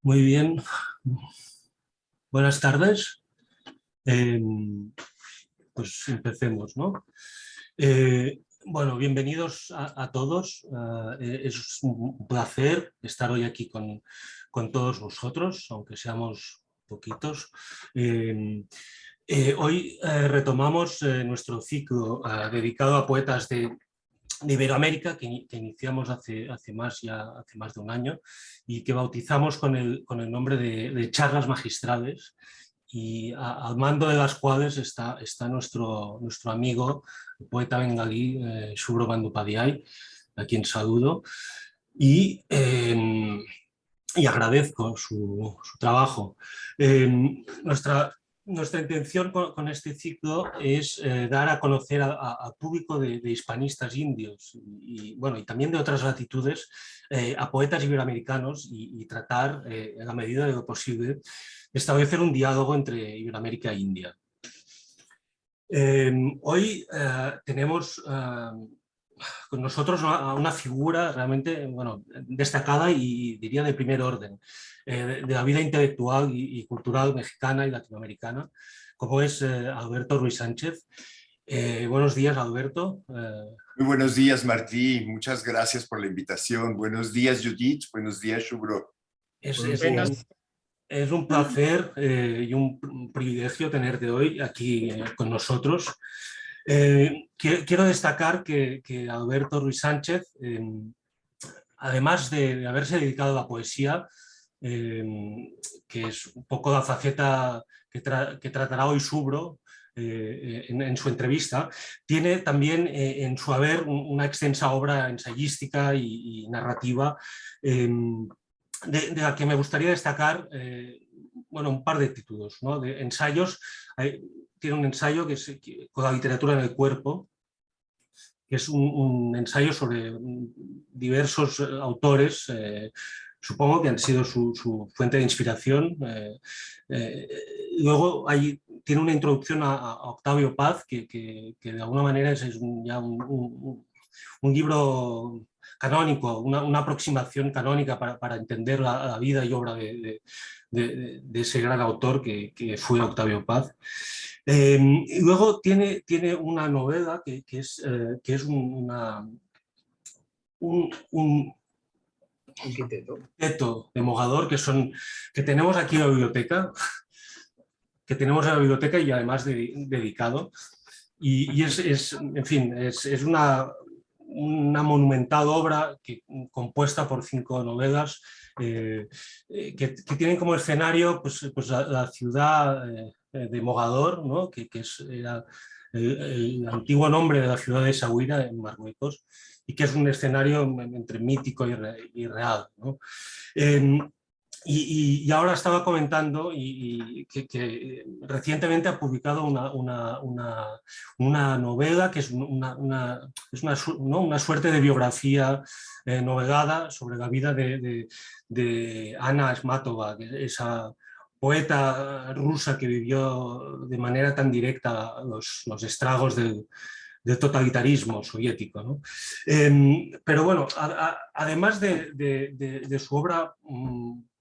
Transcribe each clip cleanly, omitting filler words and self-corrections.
Muy bien, buenas tardes. Eh, pues empecemos, ¿no? Bueno, bienvenidos a todos. Es un placer estar hoy aquí con todos vosotros, aunque seamos poquitos. Hoy retomamos nuestro ciclo dedicado a poetas de Iberoamérica que iniciamos hace más de un año y que bautizamos con el nombre de charlas magistrales, y al mando de las cuales está nuestro amigo, el poeta bengalí Subhro Bandyopadhyay, a quien saludo y agradezco su trabajo. Nuestra intención con este ciclo es dar a conocer al público de hispanistas indios bueno, y también de otras latitudes a poetas iberoamericanos y tratar, en la medida de lo posible, establecer un diálogo entre Iberoamérica e India. Hoy tenemos con nosotros una figura realmente, bueno, destacada y diría de primer orden de la vida intelectual y cultural mexicana y latinoamericana, como es Alberto Ruiz Sánchez. Buenos días, Alberto. Muy buenos días, Martí. Muchas gracias por la invitación. Buenos días, Judith. Buenos días, Subhro. Es un placer y un privilegio tenerte hoy aquí con nosotros. Quiero destacar que Alberto Ruiz Sánchez, además de haberse dedicado a la poesía, que es un poco la faceta que tratará hoy Subhro en su entrevista, tiene también en su haber una extensa obra ensayística y narrativa, de la que me gustaría destacar bueno, un par de títulos, ¿no? De ensayos. Tiene un ensayo con la literatura en el cuerpo, que es un ensayo sobre diversos autores, supongo que han sido su fuente de inspiración. Luego tiene una introducción a Octavio Paz, que de alguna manera es ya un libro canónico, una aproximación canónica para entender la vida y obra de ese gran autor que fue Octavio Paz. Y luego tiene una novela que es un quinteto de Mogador que tenemos aquí en la biblioteca, y además dedicado. Y en fin, es una monumental obra compuesta por 5 novelas que tienen como escenario pues la ciudad de Mogador, ¿no? que era el antiguo nombre de la ciudad de Essaouira en Marruecos, y que es un escenario entre mítico y real, ¿no? Y ahora estaba comentando que recientemente ha publicado una novela que es una suerte de biografía novelada sobre la vida de Anna Akhmatova, esa poeta rusa que vivió de manera tan directa los estragos del totalitarismo soviético, ¿no? Pero bueno, además de su obra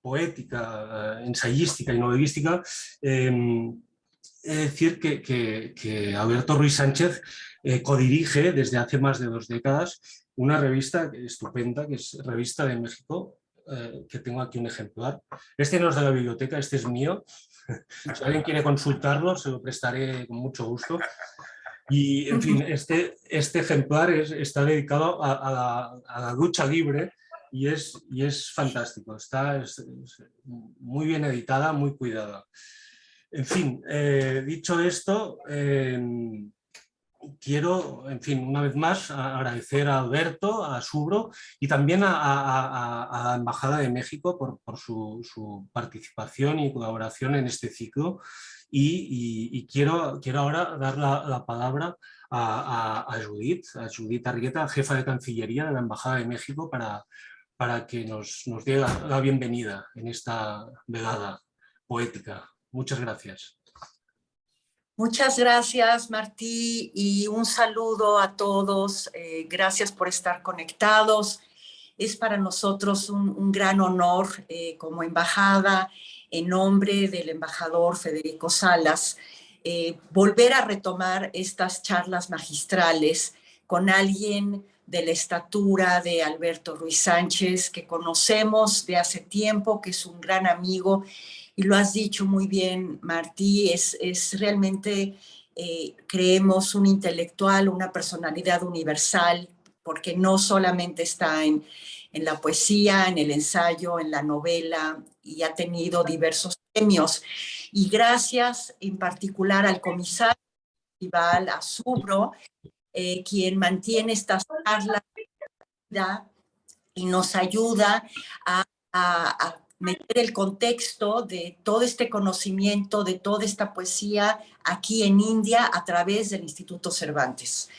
poética, ensayística y novelística, he de decir que Alberto Ruiz Sánchez codirige desde hace más de 2 décadas una revista estupenda, que es Revista de México, que tengo aquí un ejemplar. Este no es de la biblioteca, este es mío. Si alguien quiere consultarlo, se lo prestaré con mucho gusto. Y, en fin, este ejemplar está dedicado a la lucha libre y es fantástico. Es muy bien editada, muy cuidada. En fin, dicho esto, quiero, en fin, una vez más agradecer a Alberto, a Subhro y también a la Embajada de México por su participación y colaboración en este ciclo. Y quiero ahora dar la palabra a Judith Argueta, jefa de Cancillería de la Embajada de México, para que nos dé la bienvenida en esta velada poética. Muchas gracias. Muchas gracias, Martí, y un saludo a todos. Gracias por estar conectados. Es para nosotros un gran honor como embajada, en nombre del embajador Federico Salas, volver a retomar estas charlas magistrales con alguien de la estatura de Alberto Ruiz Sánchez, que conocemos de hace tiempo, que es un gran amigo, y lo has dicho muy bien, Martí, es realmente, creemos, un intelectual, una personalidad universal, porque no solamente está en la poesía, en el ensayo, en la novela, y ha tenido diversos premios. Y gracias en particular al comisario festival, a Subro, quien mantiene estas charlas y nos ayuda a meter el contexto de todo este conocimiento, de toda esta poesía aquí en India a través del Instituto Cervantes.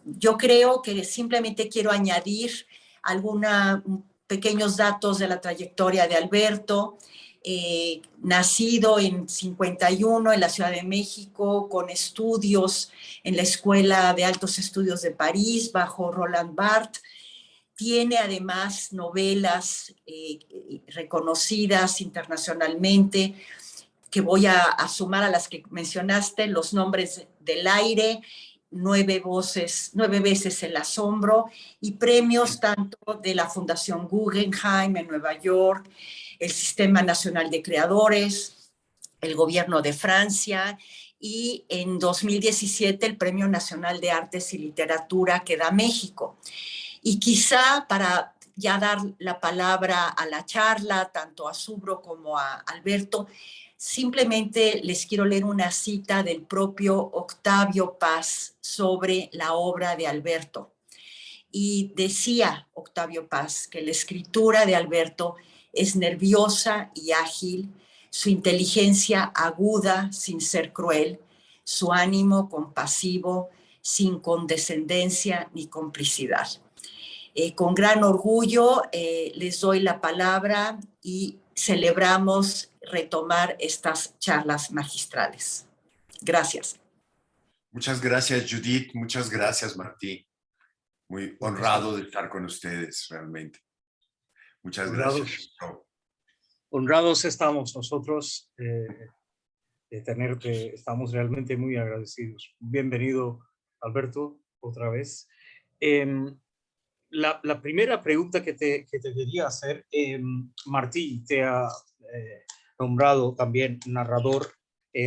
Yo creo que simplemente quiero añadir pequeños datos de la trayectoria de Alberto. Nacido en 51 en la Ciudad de México, con estudios en la Escuela de Altos Estudios de París, bajo Roland Barthes. Tiene además novelas reconocidas internacionalmente, que voy a sumar a las que mencionaste: Los nombres del aire, 9 veces El asombro, y premios tanto de la Fundación Guggenheim en Nueva York, el Sistema Nacional de Creadores, el Gobierno de Francia, y en 2017 el Premio Nacional de Artes y Literatura que da México. Y quizá para ya dar la palabra a la charla, tanto a Subro como a Alberto, simplemente les quiero leer una cita del propio Octavio Paz sobre la obra de Alberto. Y decía Octavio Paz que la escritura de Alberto es nerviosa y ágil, su inteligencia aguda sin ser cruel, su ánimo compasivo, sin condescendencia ni complicidad. Con gran orgullo les doy la palabra y celebramos retomar estas charlas magistrales. Gracias. Muchas gracias, Judith. Muchas gracias, Martí. Muy honrado de estar con ustedes, realmente. Muchas gracias. Honrados estamos nosotros de tenerte. Estamos realmente muy agradecidos. Bienvenido, Alberto, otra vez. La primera pregunta que te quería hacer, Martí te ha nombrado también narrador,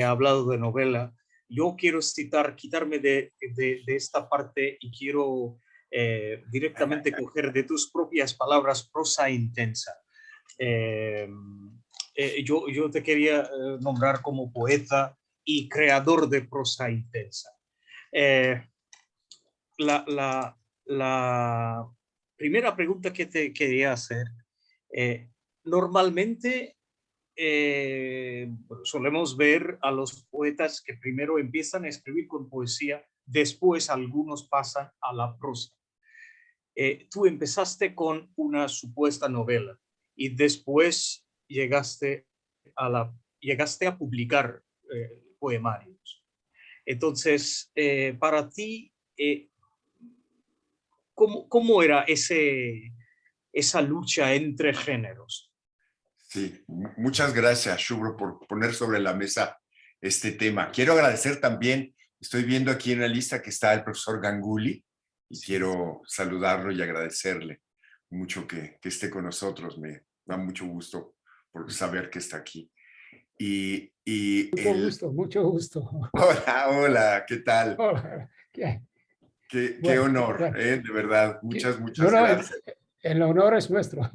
ha hablado de novela. Yo quiero quitarme de esta parte y quiero directamente coger de tus propias palabras prosa intensa. Yo te quería nombrar como poeta y creador de prosa intensa. La primera pregunta que te quería hacer, normalmente solemos ver a los poetas que primero empiezan a escribir con poesía, después algunos pasan a la prosa. Tú empezaste con una supuesta novela y después llegaste a publicar poemarios. Entonces, para ti, ¿cómo era esa lucha entre géneros? Sí, muchas gracias, Shubro, por poner sobre la mesa este tema. Quiero agradecer también, estoy viendo aquí en la lista que está el profesor Ganguly, y quiero saludarlo y agradecerle mucho que esté con nosotros. Me da mucho gusto por saber que está aquí. Mucho gusto. Hola, ¿qué tal? Hola. Qué honor, de verdad. Muchas gracias. El honor es nuestro.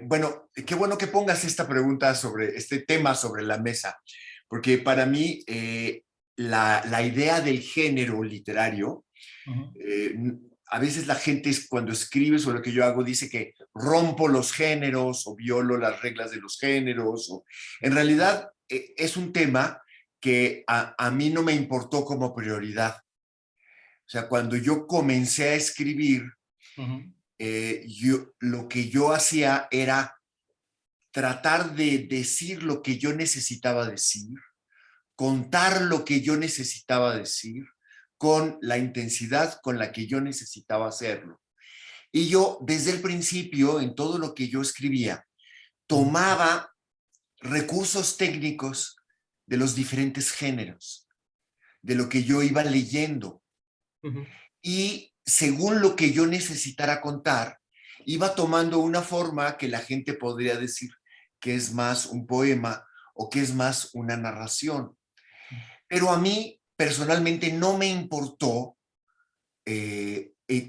Bueno, qué bueno que pongas esta pregunta sobre este tema sobre la mesa, porque para mí la idea del género literario, a veces la gente cuando escribe sobre lo que yo hago dice que rompo los géneros o violo las reglas de los géneros. En realidad es un tema que a mí no me importó como prioridad. O sea, cuando yo comencé a escribir, lo que yo hacía era tratar de decir lo que yo necesitaba decir, contar lo que yo necesitaba decir, con la intensidad con la que yo necesitaba hacerlo. Y yo, desde el principio, en todo lo que yo escribía, tomaba recursos técnicos de los diferentes géneros, de lo que yo iba leyendo. Y según lo que yo necesitara contar, iba tomando una forma que la gente podría decir que es más un poema o que es más una narración. Pero a mí, personalmente, no me importó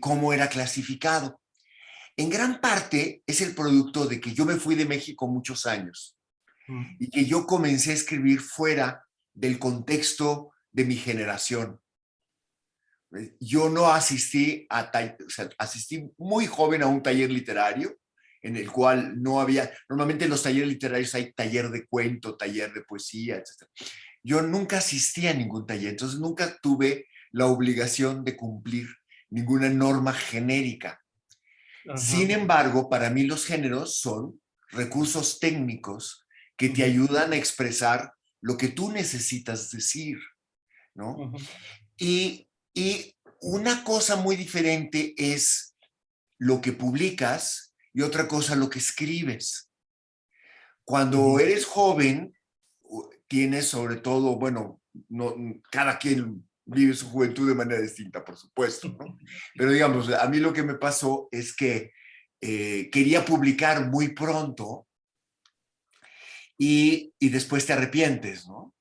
cómo era clasificado. En gran parte es el producto de que yo me fui de México muchos años y que yo comencé a escribir fuera del contexto de mi generación. Yo no asistí o sea, asistí muy joven a un taller literario en el cual no había, normalmente en los talleres literarios hay taller de cuento, taller de poesía, etc. Yo nunca asistí a ningún taller, entonces nunca tuve la obligación de cumplir ninguna norma genérica. Sin embargo, para mí los géneros son recursos técnicos que te ayudan a expresar lo que tú necesitas decir, ¿no? Y una cosa muy diferente es lo que publicas y otra cosa lo que escribes. Cuando eres joven, tienes sobre todo, bueno, no, cada quien vive su juventud de manera distinta, por supuesto, ¿no? Pero digamos, a mí lo que me pasó es que quería publicar muy pronto y después te arrepientes, ¿no?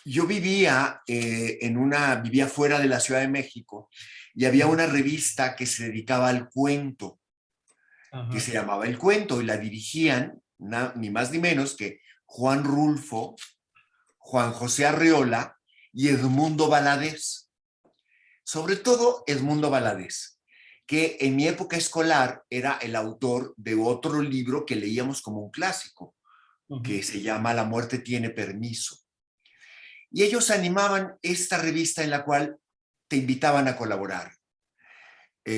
Yo vivía vivía fuera de la Ciudad de México y había una revista que se dedicaba al cuento, que se llamaba El Cuento, y la dirigían ni más ni menos que Juan Rulfo, Juan José Arreola y Edmundo Valadez. Sobre todo Edmundo Valadez, que en mi época escolar era el autor de otro libro que leíamos como un clásico, que se llama La muerte tiene permiso. Y ellos animaban esta revista en la cual te invitaban a colaborar.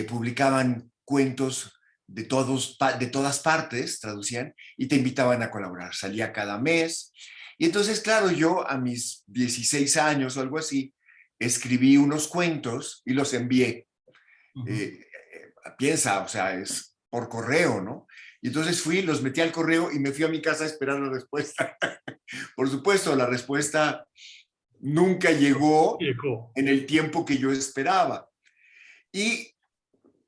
Publicaban cuentos de todas partes, traducían, y te invitaban a colaborar. Salía cada mes. Y entonces, claro, yo a mis 16 años o algo así, escribí unos cuentos y los envié. Piensa, o sea, es por correo, ¿no? Y entonces fui, los metí al correo y me fui a mi casa a esperar la respuesta. Por supuesto, la respuesta nunca llegó en el tiempo que yo esperaba. Y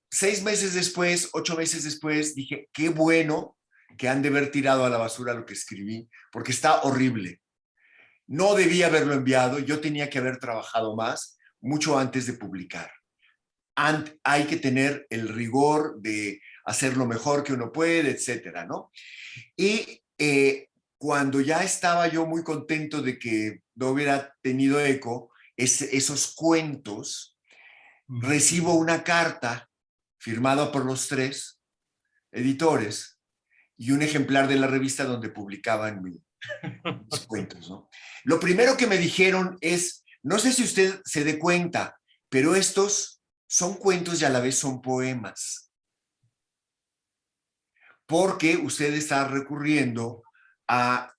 6 meses después, 8 meses después, dije, qué bueno que han de haber tirado a la basura lo que escribí, porque está horrible. No debía haberlo enviado, yo tenía que haber trabajado más, mucho antes de publicar. Hay que tener el rigor de hacer lo mejor que uno puede, etcétera, ¿no? Y cuando ya estaba yo muy contento de que no hubiera tenido eco esos cuentos, recibo una carta firmada por los 3 editores y un ejemplar de la revista donde publicaban mis cuentos, ¿no? Lo primero que me dijeron es, no sé si usted se dé cuenta, pero estos son cuentos y a la vez son poemas, porque usted está recurriendo a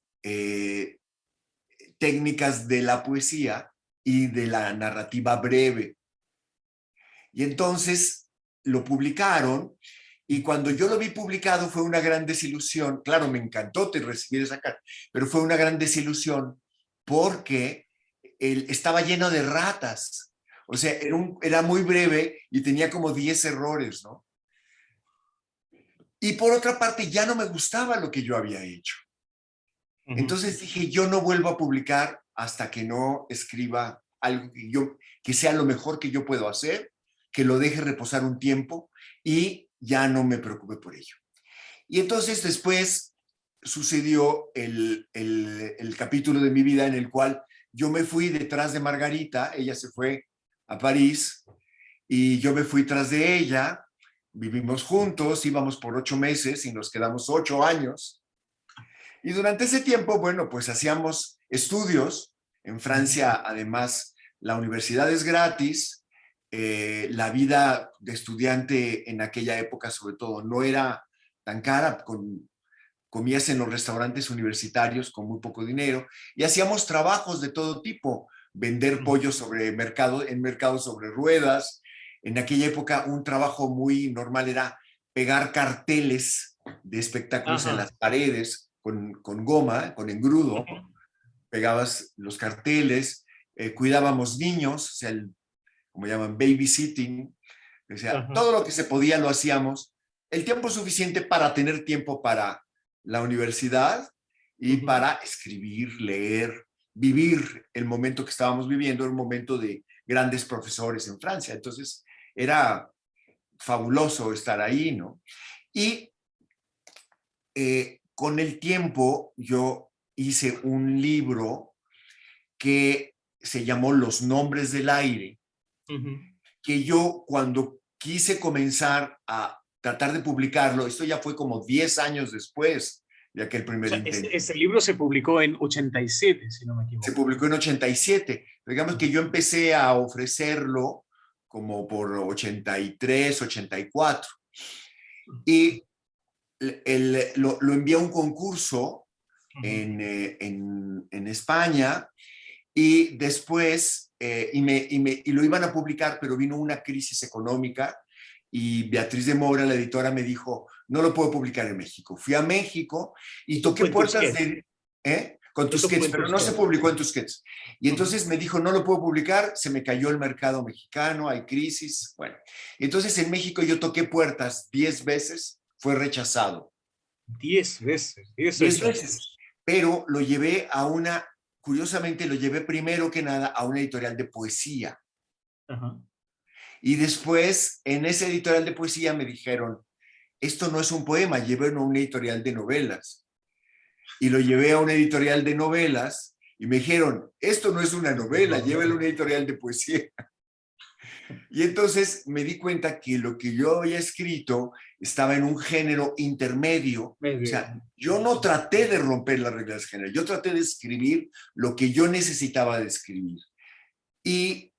técnicas de la poesía y de la narrativa breve. Y entonces lo publicaron, y cuando yo lo vi publicado fue una gran desilusión. Claro, me encantó recibir esa carta, pero fue una gran desilusión porque estaba lleno de ratas. O sea, era muy breve y tenía como 10 errores, ¿no? Y por otra parte, ya no me gustaba lo que yo había hecho. Entonces dije, yo no vuelvo a publicar hasta que no escriba algo que sea lo mejor que yo puedo hacer, que lo deje reposar un tiempo y ya no me preocupe por ello. Y entonces después sucedió el capítulo de mi vida en el cual yo me fui detrás de Margarita, ella se fue a París y yo me fui tras de ella, vivimos juntos, íbamos por 8 meses y nos quedamos 8 años. Y durante ese tiempo, bueno, pues hacíamos estudios. En Francia, además, la universidad es gratis. La vida de estudiante en aquella época, sobre todo, no era tan cara. Comías en los restaurantes universitarios con muy poco dinero y hacíamos trabajos de todo tipo, vender pollo sobre mercado, en mercados sobre ruedas. En aquella época un trabajo muy normal era pegar carteles de espectáculos en las paredes con goma, con engrudo. Pegabas los carteles, cuidábamos niños, o sea, como llaman, babysitting. O sea, todo lo que se podía lo hacíamos. El tiempo suficiente para tener tiempo para la universidad y para escribir, leer, vivir el momento que estábamos viviendo, el momento de grandes profesores en Francia. Entonces, era fabuloso estar ahí, ¿no? Y con el tiempo yo hice un libro que se llamó Los Nombres del Aire, que yo cuando quise comenzar a tratar de publicarlo, esto ya fue como 10 años después de aquel primer intento. Ese libro se publicó en 87, si no me equivoco. Se publicó en 87. Digamos que yo empecé a ofrecerlo como por 83, 84. Y lo envié a un concurso en España y después y lo iban a publicar, pero vino una crisis económica y Beatriz de Mora, la editora, me dijo, no lo puedo publicar en México. Fui a México y toqué puertas con Tusquets, pero no se publicó en Tusquets. Y entonces me dijo, no lo puedo publicar, se me cayó el mercado mexicano, hay crisis. Bueno, entonces en México yo toqué puertas 10 veces, fue rechazado. 10 veces. 10 veces. Pero lo llevé curiosamente lo llevé primero que nada a una editorial de poesía. Y después, en ese editorial de poesía me dijeron, esto no es un poema, llévenlo a una editorial de novelas. Y lo llevé a una editorial de novelas y me dijeron, esto no es una novela, llévelo a una editorial de poesía. Y entonces me di cuenta que lo que yo había escrito estaba en un género intermedio. O sea, yo no traté de romper las reglas de género, yo traté de escribir lo que yo necesitaba de escribir. Y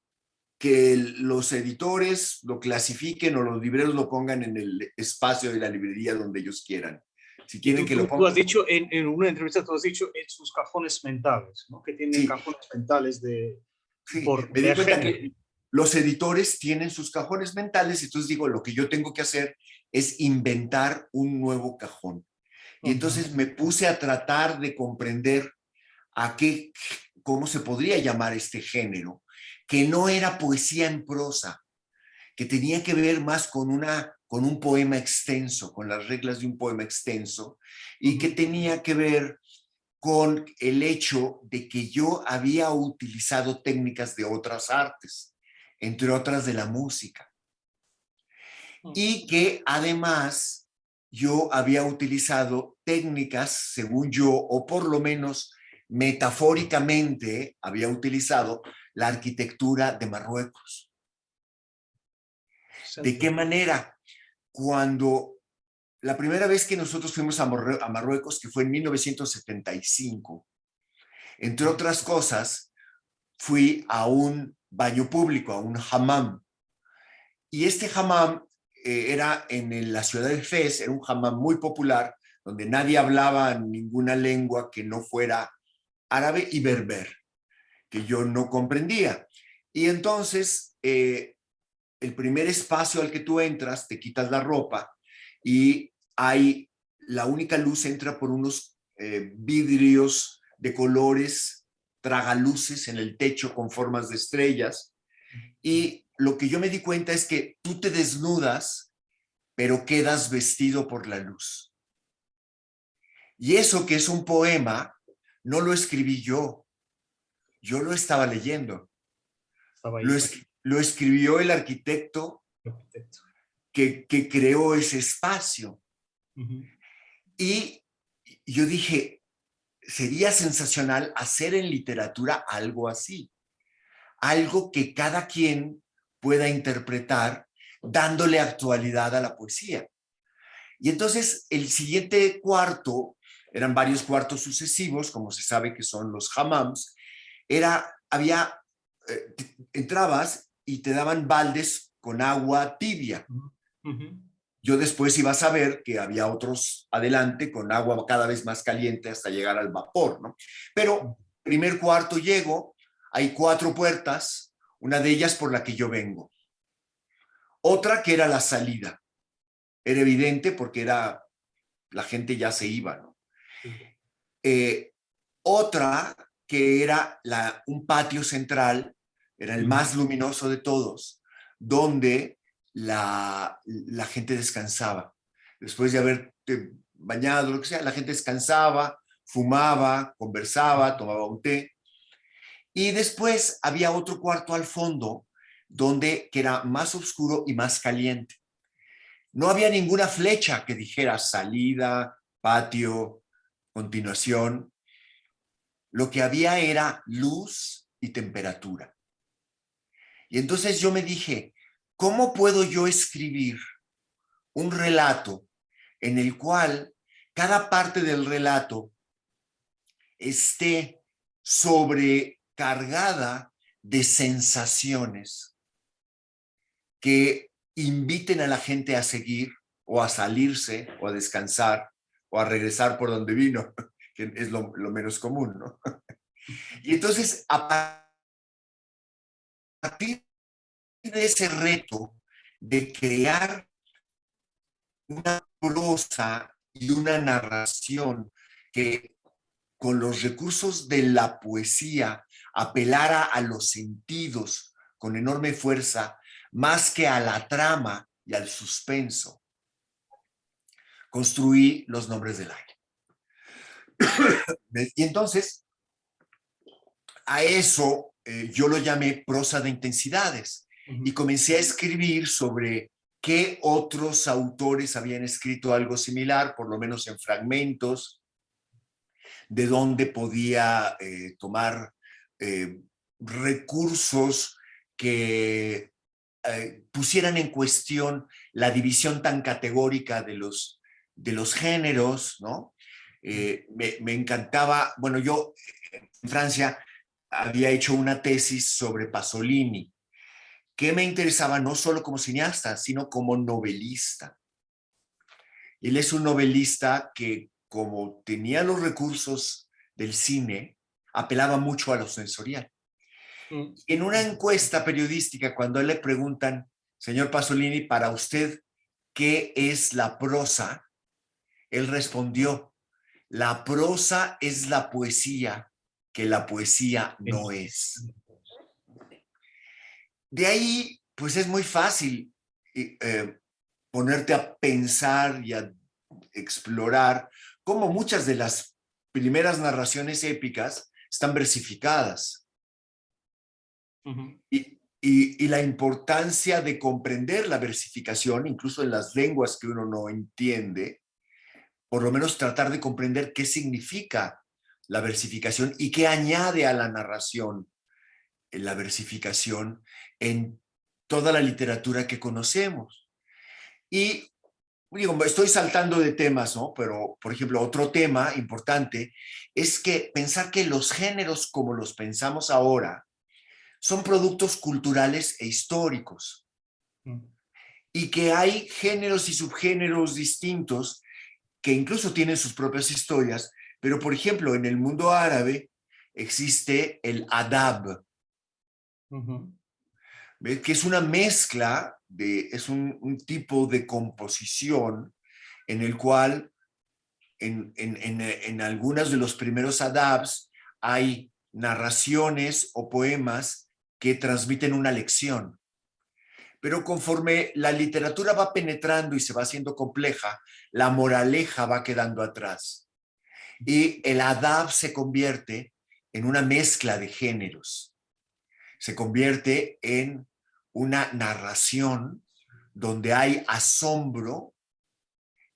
que los editores lo clasifiquen o los libreros lo pongan en el espacio de la librería donde ellos quieran. Si quieren que lo pongan. Tú has dicho en una entrevista, tú has dicho en sus cajones mentales, ¿no? Que tienen cajones mentales de... Sí, me di cuenta que los editores tienen sus cajones mentales y entonces digo, lo que yo tengo que hacer es inventar un nuevo cajón. Y entonces me puse a tratar de comprender cómo se podría llamar este género, que no era poesía en prosa, que tenía que ver más con un poema extenso, con las reglas de un poema extenso, y que tenía que ver con el hecho de que yo había utilizado técnicas de otras artes, entre otras de la música, y que además yo había utilizado técnicas, según yo, o por lo menos metafóricamente había utilizado la arquitectura de Marruecos. ¿De qué manera? Cuando la primera vez que nosotros fuimos a Marruecos, que fue en 1975, entre otras cosas, fui a un baño público, a un hammam. Y este hammam era en la ciudad de Fez, era un hammam muy popular, donde nadie hablaba ninguna lengua que no fuera árabe y berber, que yo no comprendía. Y entonces, el primer espacio al que tú entras, te quitas la ropa y la única luz entra por unos vidrios de colores, tragaluces en el techo con formas de estrellas. Y lo que yo me di cuenta es que tú te desnudas, pero quedas vestido por la luz. Y eso que es un poema, no lo escribí yo lo estaba leyendo. Lo escribió el arquitecto que creó ese espacio. Y yo dije, sería sensacional hacer en literatura algo así. Algo que cada quien pueda interpretar dándole actualidad a la poesía. Y entonces el siguiente cuarto, eran varios cuartos sucesivos, como se sabe que son los hammams, entrabas y te daban baldes con agua tibia. Yo después iba a saber que había otros adelante con agua cada vez más caliente hasta llegar al vapor, ¿no? Pero primer cuarto llego, hay 4 puertas, una de ellas por la que yo vengo. Otra que era la salida. Era evidente porque la gente ya se iba, ¿no? Otra que era un patio central, era el más luminoso de todos, donde la gente descansaba. Después de haber bañado, lo que sea, la gente descansaba, fumaba, conversaba, tomaba un té. Y después había otro cuarto al fondo, que era más oscuro y más caliente. No había ninguna flecha que dijera salida, patio, continuación. Lo que había era luz y temperatura. Y entonces yo me dije, ¿cómo puedo yo escribir un relato en el cual cada parte del relato esté sobrecargada de sensaciones que inviten a la gente a seguir o a salirse o a descansar o a regresar por donde vino, que es lo menos común, ¿no? Y entonces, a partir de ese reto de crear una prosa y una narración que con los recursos de la poesía apelara a los sentidos con enorme fuerza, más que a la trama y al suspenso, construí Los nombres del aire. Y entonces, a eso yo lo llamé prosa de intensidades y comencé a escribir sobre qué otros autores habían escrito algo similar, por lo menos en fragmentos, de dónde podía tomar recursos que pusieran en cuestión la división tan categórica de los géneros, ¿no? Me encantaba, bueno, yo en Francia había hecho una tesis sobre Pasolini, que me interesaba no solo como cineasta, sino como novelista. Él es un novelista que, como tenía los recursos del cine, apelaba mucho a lo sensorial. En una encuesta periodística, cuando a él le preguntan, señor Pasolini, para usted, ¿qué es la prosa? Él respondió, la prosa es la poesía que la poesía no es. De ahí, pues es muy fácil ponerte a pensar y a explorar cómo muchas de las primeras narraciones épicas están versificadas. Y la importancia de comprender la versificación, incluso en las lenguas que uno no entiende, por lo menos tratar de comprender qué significa la versificación y qué añade a la narración la versificación en toda la literatura que conocemos. Y digo, estoy saltando de temas, ¿no? Pero, por ejemplo, otro tema importante es que pensar que los géneros como los pensamos ahora son productos culturales e históricos. Y que hay géneros y subgéneros distintos que incluso tienen sus propias historias, pero, por ejemplo, en el mundo árabe existe el adab, que es una mezcla, es un tipo de composición en el cual en algunos de los primeros adabs hay narraciones o poemas que transmiten una lección. Pero conforme la literatura va penetrando y se va haciendo compleja, la moraleja va quedando atrás. Y el adab se convierte en una mezcla de géneros. Se convierte en una narración donde hay asombro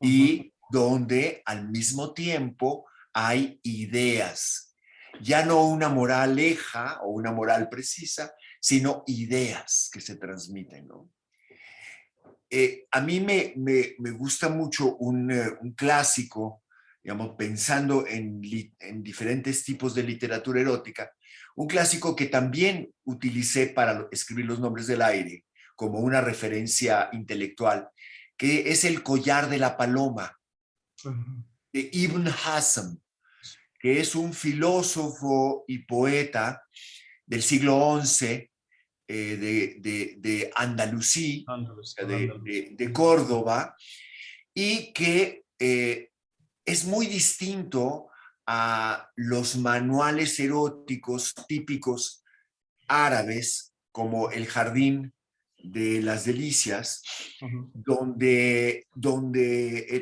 y donde al mismo tiempo hay ideas. Ya no una moraleja o una moral precisa, sino ideas que se transmiten, ¿no? A mí me gusta mucho un clásico, digamos, pensando en diferentes tipos de literatura erótica, un clásico que también utilicé para escribir Los nombres del aire como una referencia intelectual, que es El collar de la paloma, de Ibn Hazm, que es un filósofo y poeta del siglo XI, de Andalusí, de Córdoba, y que es muy distinto a los manuales eróticos típicos árabes, como El Jardín de las Delicias,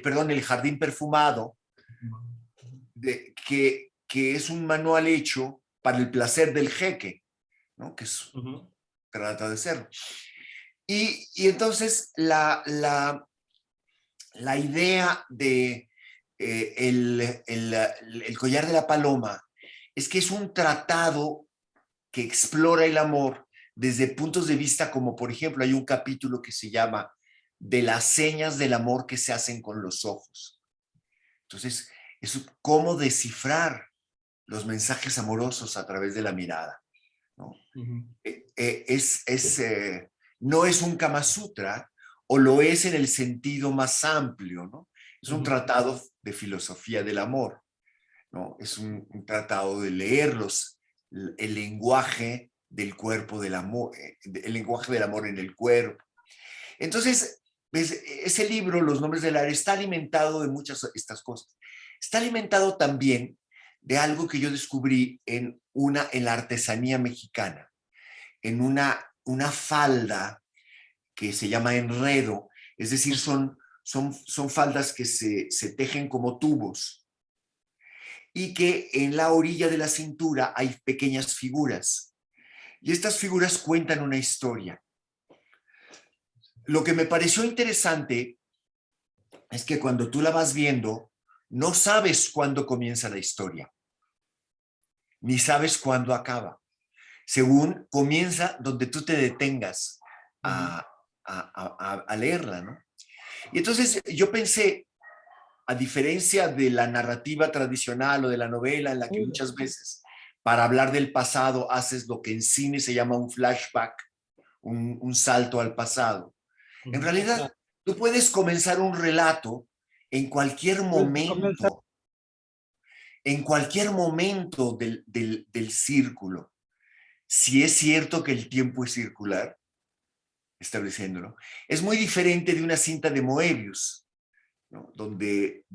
perdón, El Jardín Perfumado, que es un manual hecho para el placer del jeque, ¿no? Que es, trata de ser. Y entonces la idea de el collar de la paloma es que es un tratado que explora el amor desde puntos de vista como, por ejemplo, hay un capítulo que se llama De las señas del amor que se hacen con los ojos. Entonces, es cómo descifrar los mensajes amorosos a través de la mirada, ¿no? No es un Kama Sutra, o lo es en el sentido más amplio, ¿no? Es un tratado de filosofía del amor, ¿no? Es un tratado de leerlos, el lenguaje del cuerpo del amor, el lenguaje del amor en el cuerpo. Entonces, ese libro, Los nombres del aire, está alimentado de muchas de estas cosas. Está alimentado también de algo que yo descubrí en la artesanía mexicana, en una falda que se llama enredo, es decir, son faldas que se tejen como tubos y que en la orilla de la cintura hay pequeñas figuras. Y estas figuras cuentan una historia. Lo que me pareció interesante es que cuando tú la vas viendo, no sabes cuándo comienza la historia, ni sabes cuándo acaba. Según comienza donde tú te detengas a leerla, ¿no? Y entonces yo pensé, a diferencia de la narrativa tradicional o de la novela en la que muchas veces para hablar del pasado haces lo que en cine se llama un flashback, un salto al pasado. En realidad, tú puedes comenzar un relato en cualquier momento del círculo. Si es cierto que el tiempo es circular, estableciéndolo, es muy diferente de una cinta de Moebius, ¿no? donde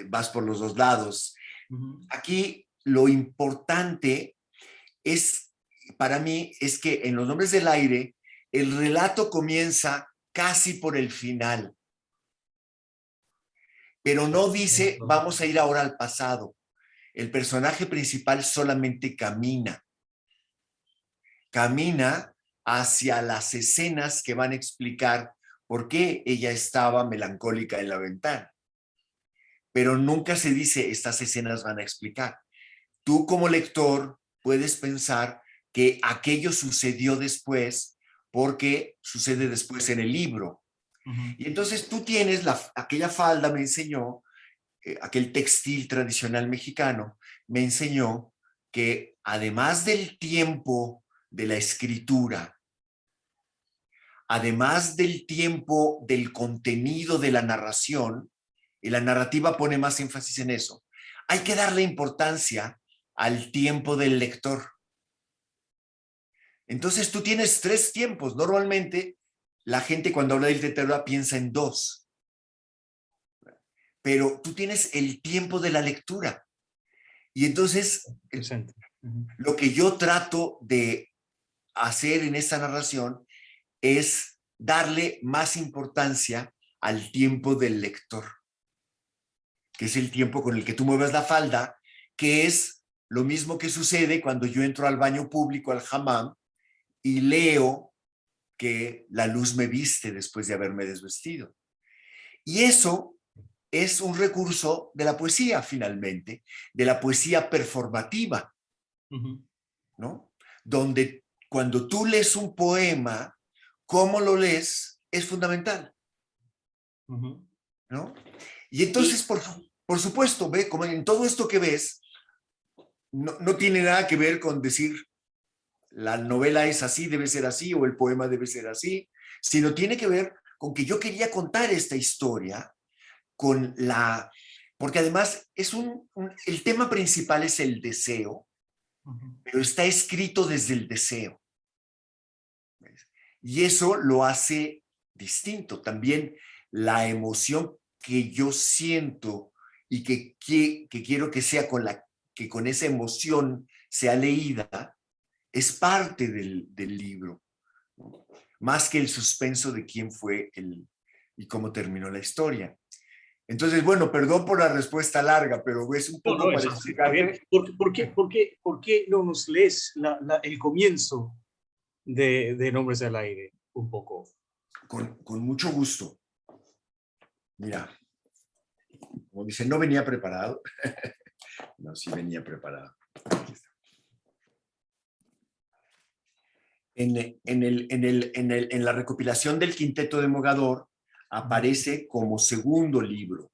vas por los dos lados. Aquí lo importante para mí, es que en Los nombres del aire, el relato comienza casi por el final, pero no dice, vamos a ir ahora al pasado. El personaje principal solamente camina hacia las escenas que van a explicar por qué ella estaba melancólica en la ventana. Pero nunca se dice, estas escenas van a explicar. Tú como lector puedes pensar que aquello sucedió después porque sucede después en el libro. Y entonces tú tienes aquella falda, me enseñó, aquel textil tradicional mexicano, me enseñó que además del tiempo de la escritura, además del tiempo del contenido de la narración, y la narrativa pone más énfasis en eso, hay que darle importancia al tiempo del lector. Entonces tú tienes 3 tiempos. Normalmente la gente cuando habla de literatura piensa en 2. Pero tú tienes el tiempo de la lectura. Y entonces lo que yo trato de hacer en esta narración es darle más importancia al tiempo del lector, que es el tiempo con el que tú mueves la falda, que es lo mismo que sucede cuando yo entro al baño público, al hammam, y leo que la luz me viste después de haberme desvestido. Y eso es un recurso de la poesía, finalmente, de la poesía performativa, ¿no? Donde cuando tú lees un poema, cómo lo lees es fundamental, ¿no? Y entonces, por supuesto, ve, como en todo esto que ves, no tiene nada que ver con decir la novela es así, debe ser así, o el poema debe ser así, sino tiene que ver con que yo quería contar esta historia porque además es el tema principal es el deseo, pero está escrito desde el deseo. Y eso lo hace distinto. También la emoción que yo siento y que quiero que sea que con esa emoción sea leída, es parte del libro, ¿no? Más que el suspenso de quién fue y cómo terminó la historia. Entonces, bueno, perdón por la respuesta larga, pero es un poco para explicarte. ¿Por qué no nos lees el comienzo de Nombres del Aire un poco? Con mucho gusto. Mira, como dice, no venía preparado. No, sí venía preparado. Aquí está. En la recopilación del Quinteto de Mogador aparece como segundo libro,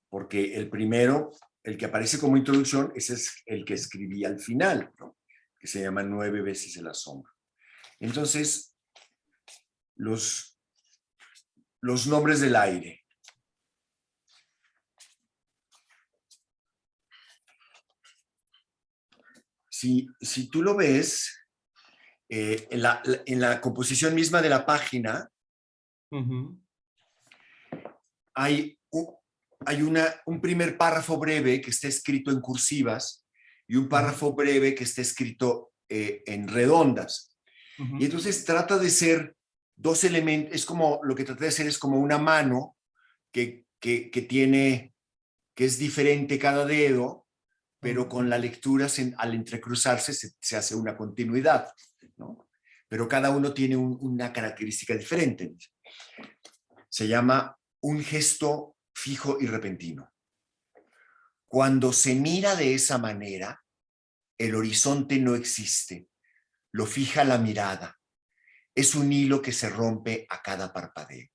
porque el primero, el que aparece como introducción, ese es el que escribí al final, ¿no? Que se llama 9 veces el asombro. Entonces, los nombres del aire. Si tú lo ves, en la composición misma de la página, hay un primer párrafo breve que está escrito en cursivas y un párrafo breve que está escrito en redondas. Y entonces trata de ser dos elementos, es como, lo que trata de hacer es como una mano que es diferente cada dedo, pero con la lectura, al entrecruzarse, se hace una continuidad, ¿no? Pero cada uno tiene una característica diferente. Se llama un gesto fijo y repentino. Cuando se mira de esa manera, el horizonte no existe, lo fija la mirada. Es un hilo que se rompe a cada parpadeo.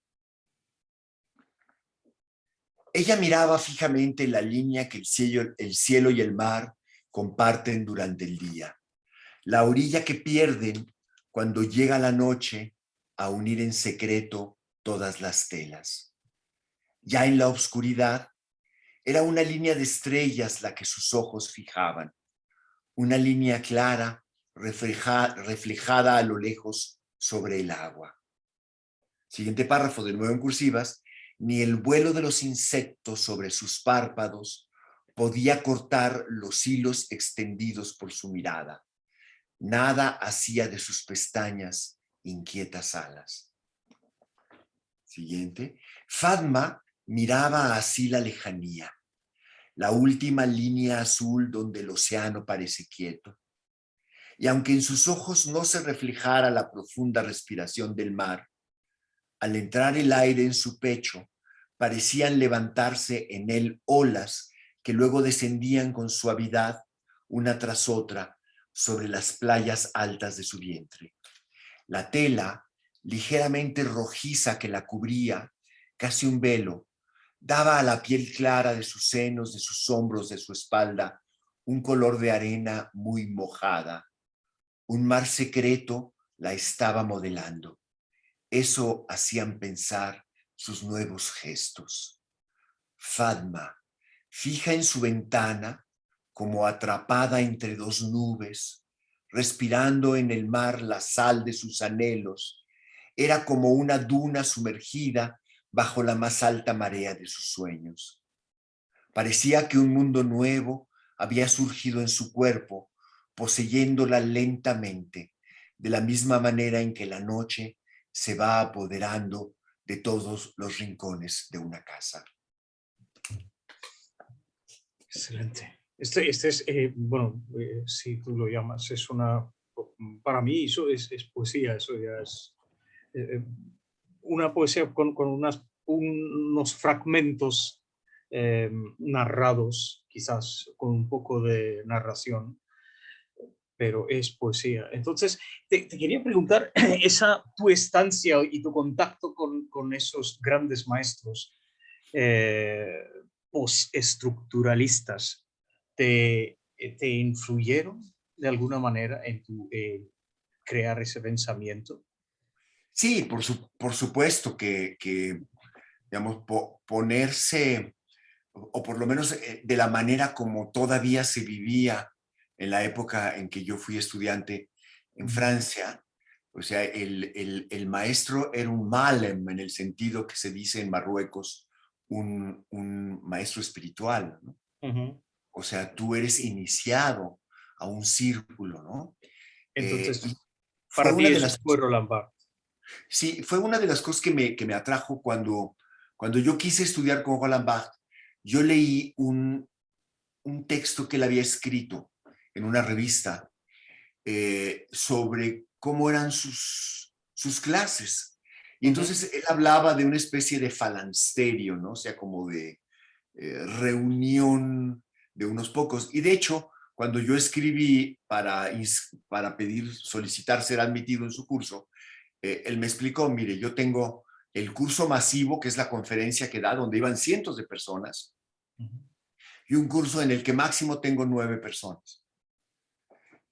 Ella miraba fijamente la línea que el cielo y el mar comparten durante el día, la orilla que pierden cuando llega la noche a unir en secreto todas las telas. Ya en la oscuridad, era una línea de estrellas la que sus ojos fijaban, una línea clara, reflejada a lo lejos sobre el agua. Siguiente párrafo, de nuevo en cursivas. Ni el vuelo de los insectos sobre sus párpados podía cortar los hilos extendidos por su mirada. Nada hacía de sus pestañas inquietas alas. Siguiente. Fatma miraba así la lejanía, la última línea azul donde el océano parece quieto. Y aunque en sus ojos no se reflejara la profunda respiración del mar, al entrar el aire en su pecho, parecían levantarse en él olas que luego descendían con suavidad, una tras otra, sobre las playas altas de su vientre. La tela, ligeramente rojiza que la cubría, casi un velo, daba a la piel clara de sus senos, de sus hombros, de su espalda, un color de arena muy mojada. Un mar secreto la estaba modelando. Eso hacían pensar sus nuevos gestos. Fatma, fija en su ventana, como atrapada entre dos nubes, respirando en el mar la sal de sus anhelos, era como una duna sumergida bajo la más alta marea de sus sueños. Parecía que un mundo nuevo había surgido en su cuerpo, poseyéndola lentamente, de la misma manera en que la noche se va apoderando de todos los rincones de una casa. Excelente. Este es, bueno, si tú lo llamas, es para mí eso es poesía, eso ya es una poesía con unos fragmentos narrados, quizás con un poco de narración, pero es poesía. Entonces, te quería preguntar, tu estancia y tu contacto con esos grandes maestros postestructuralistas, ¿te influyeron de alguna manera en tu crear ese pensamiento? Sí, por supuesto que digamos, ponerse, o por lo menos de la manera como todavía se vivía en la época en que yo fui estudiante en Francia, o sea, el maestro era un malem, en el sentido que se dice en Marruecos, un maestro espiritual, ¿no? O sea, tú eres iniciado a un círculo, ¿no? Entonces, Fue para ti una de eso las fue Roland Barthes. Sí, fue una de las cosas que me atrajo cuando yo quise estudiar con Roland Barthes. Yo leí un texto que él había escrito en una revista sobre cómo eran sus clases. Y entonces él hablaba de una especie de falansterio, ¿no? O sea, como de reunión de unos pocos. Y de hecho, cuando yo escribí para solicitar ser admitido en su curso, él me explicó, mire, yo tengo el curso masivo, que es la conferencia que da, donde iban cientos de personas, y un curso en el que máximo tengo 9 personas.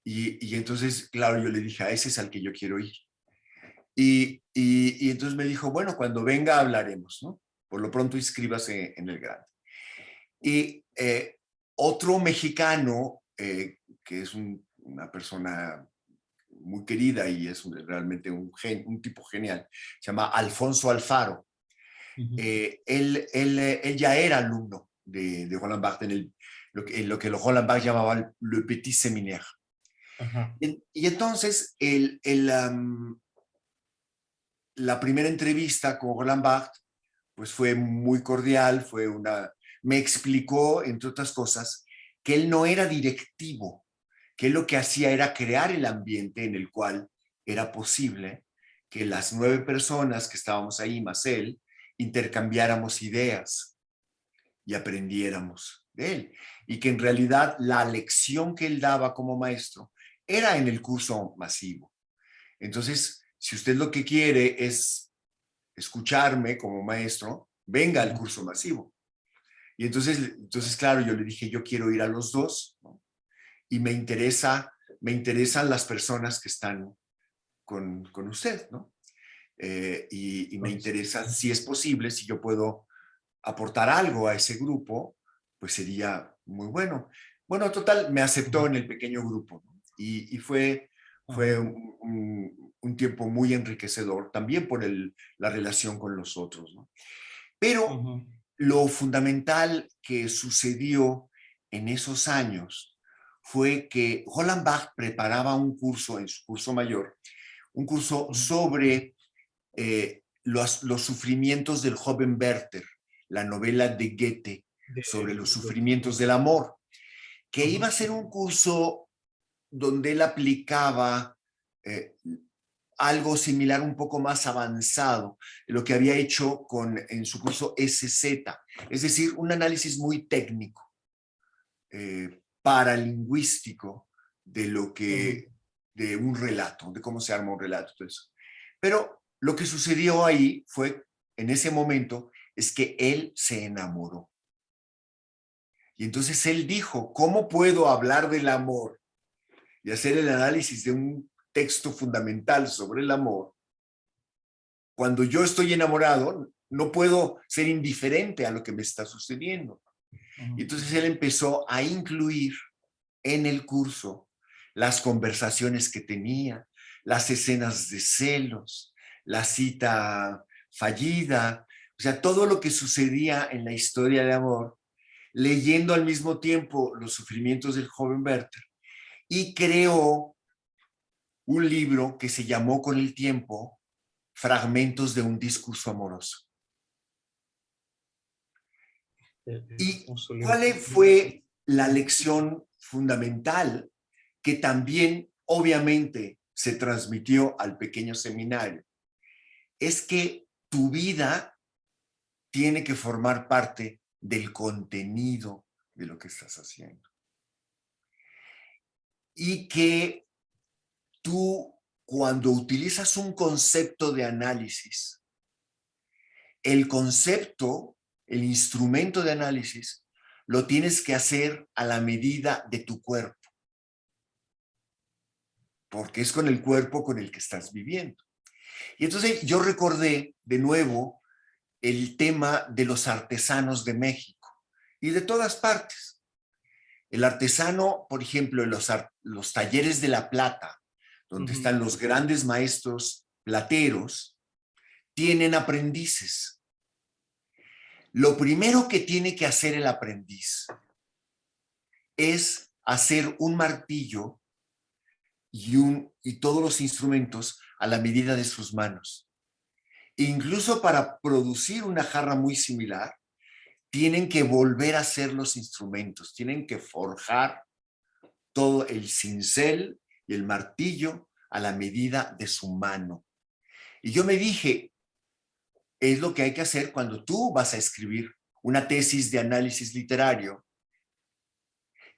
Y entonces, claro, yo le dije, a ese es al que yo quiero ir. Y entonces me dijo, bueno, cuando venga hablaremos, ¿no? Por lo pronto inscríbase en el grande. Y otro mexicano, que es una persona muy querida y es realmente un tipo genial, se llama Alfonso Alfaro. Él ya era alumno de Roland Barthes en lo que Roland Barthes llamaba le petit séminaire. Y entonces la primera entrevista con Roland Barthes pues fue muy cordial, me explicó, entre otras cosas, que él no era directivo, que él lo que hacía era crear el ambiente en el cual era posible que las 9 personas que estábamos ahí, más él, intercambiáramos ideas y aprendiéramos de él. Y que en realidad la lección que él daba como maestro era en el curso masivo. Entonces, si usted lo que quiere es escucharme como maestro, venga al curso masivo. Y entonces, claro, yo le dije, yo quiero ir a los dos, ¿no? Y me interesan las personas que están con usted, ¿no? Y me interesa, si es posible, si yo puedo aportar algo a ese grupo, pues sería muy bueno. Bueno, total, me aceptó en el pequeño grupo, ¿no? Y fue un tiempo muy enriquecedor, también por la relación con los otros, ¿no? Pero lo fundamental que sucedió en esos años fue que Roland Barthes preparaba un curso en su curso mayor, un curso sobre los sufrimientos del joven Werther, la novela de Goethe sobre los sufrimientos del amor, que iba a ser un curso donde él aplicaba algo similar, un poco más avanzado, lo que había hecho en su curso SZ, es decir, un análisis muy técnico, paralingüístico de un relato, de cómo se arma un relato. Todo eso. Pero lo que sucedió ahí fue, en ese momento, es que él se enamoró. Y entonces él dijo, ¿cómo puedo hablar del amor y hacer el análisis de un texto fundamental sobre el amor? Cuando yo estoy enamorado, no puedo ser indiferente a lo que me está sucediendo. Y entonces él empezó a incluir en el curso las conversaciones que tenía, las escenas de celos, la cita fallida, o sea, todo lo que sucedía en la historia de amor, leyendo al mismo tiempo los sufrimientos del joven Werther, y creó un libro que se llamó con el tiempo Fragmentos de un discurso amoroso. ¿Y cuál fue la lección fundamental que también obviamente se transmitió al pequeño seminario? Es que tu vida tiene que formar parte del contenido de lo que estás haciendo. Y que tú, cuando utilizas un concepto de análisis, el concepto, el instrumento de análisis, lo tienes que hacer a la medida de tu cuerpo, porque es con el cuerpo con el que estás viviendo. Y entonces yo recordé de nuevo el tema de los artesanos de México y de todas partes, El artesano, por ejemplo, en los talleres de La Plata, donde están los grandes maestros plateros, tienen aprendices. Lo primero que tiene que hacer el aprendiz es hacer un martillo y todos los instrumentos a la medida de sus manos. Incluso para producir una jarra muy similar, tienen que volver a hacer los instrumentos, tienen que forjar todo el cincel y el martillo a la medida de su mano. Y yo me dije, es lo que hay que hacer cuando tú vas a escribir una tesis de análisis literario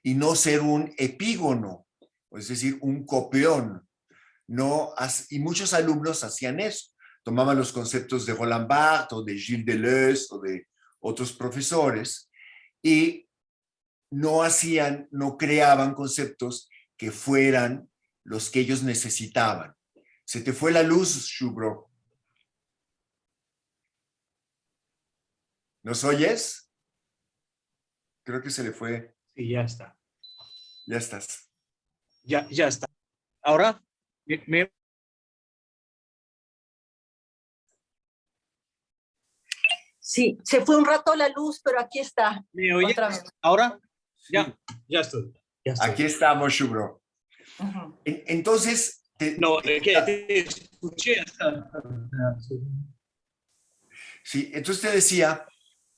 y no ser un epígono, es decir, un copión. No, y muchos alumnos hacían eso, tomaban los conceptos de Roland Barthes o de Gilles Deleuze o de otros profesores y no creaban conceptos que fueran los que ellos necesitaban. Se te fue la luz, Shubro. ¿Nos oyes? Creo que se le fue. Sí, ya está. Ya estás. Ya está. Ahora, Sí, se fue un rato la luz, pero aquí está. ¿me oyes? Otra vez. Ahora, ya estoy. Aquí estamos, Shubro. Entonces... No, que te escuché hasta... Sí, entonces te decía...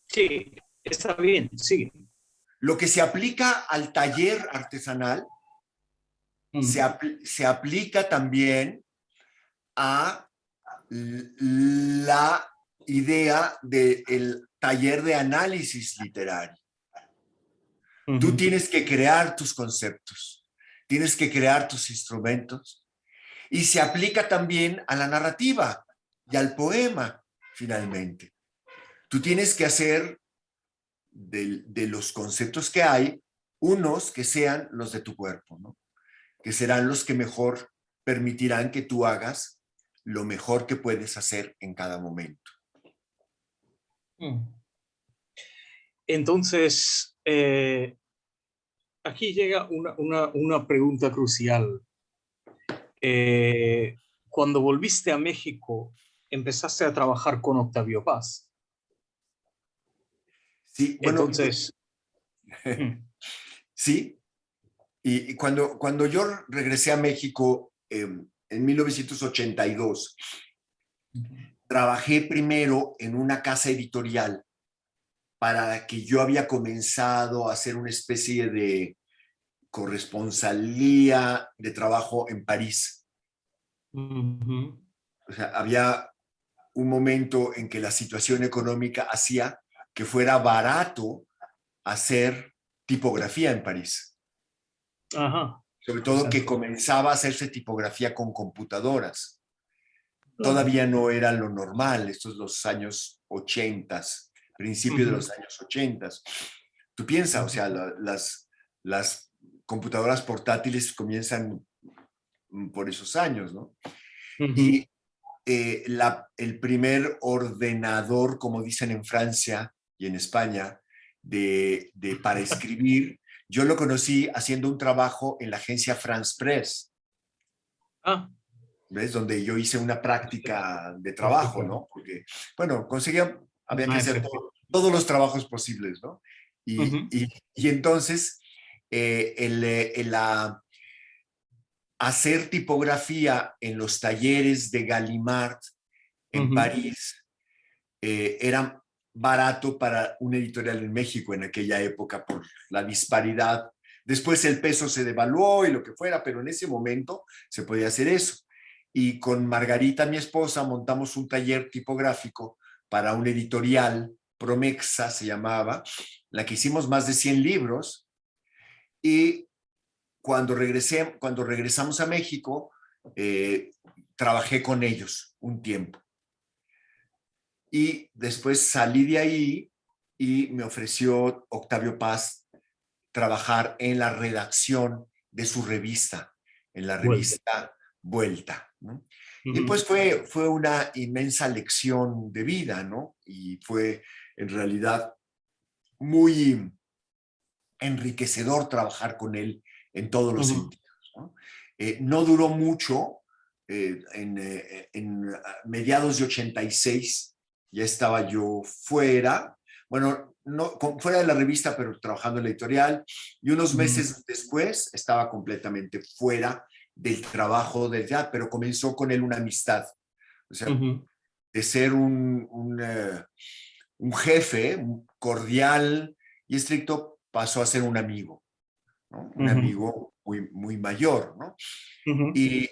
Sí, está bien, sí. Lo que se aplica al taller artesanal se aplica también a la idea del taller de análisis literario. Tú tienes que crear tus conceptos, tienes que crear tus instrumentos y se aplica también a la narrativa y al poema, finalmente. Tú tienes que hacer de los conceptos que hay, unos que sean los de tu cuerpo, ¿no? Que serán los que mejor permitirán que tú hagas lo mejor que puedes hacer en cada momento. Entonces, aquí llega una pregunta crucial. Cuando volviste a México, empezaste a trabajar con Octavio Paz. Sí, bueno, entonces... sí, y cuando yo regresé a México en 1982, trabajé primero en una casa editorial para que yo había comenzado a hacer una especie de corresponsalía de trabajo en París. O sea, había un momento en que la situación económica hacía que fuera barato hacer tipografía en París. Ajá. Sobre todo que comenzaba a hacerse tipografía con computadoras. Todavía no era lo normal, estos los años 80, principios de los años 80. Tú piensas, o sea, las computadoras portátiles comienzan por esos años, ¿no? Y el primer ordenador, como dicen en Francia y en España, para escribir, yo lo conocí haciendo un trabajo en la agencia France Press. ¿Ves? Donde yo hice una práctica de trabajo, ¿no? Porque, bueno, había que hacer todos los trabajos posibles, ¿no? Y entonces, hacer tipografía en los talleres de Gallimard en París era barato para un editorial en México en aquella época por la disparidad. Después el peso se devaluó y lo que fuera, pero en ese momento se podía hacer eso. Y con Margarita, mi esposa, montamos un taller tipográfico para un editorial, Promexa se llamaba, la que hicimos más de 100 libros. Y cuando regresamos a México, trabajé con ellos un tiempo. Y después salí de ahí y me ofreció Octavio Paz trabajar en la redacción de su revista, en la revista Vuelta, ¿no? Y pues fue una inmensa lección de vida, ¿no? Y fue en realidad muy enriquecedor trabajar con él en todos los sentidos, ¿no? No duró mucho, en mediados de 86 ya estaba yo fuera, bueno, no, fuera de la revista, pero trabajando en la editorial, y unos meses después estaba completamente fuera del trabajo del teatro, pero comenzó con él una amistad. O sea, de ser un jefe cordial y estricto, pasó a ser un amigo, ¿no? Un amigo muy, muy mayor, ¿no? Y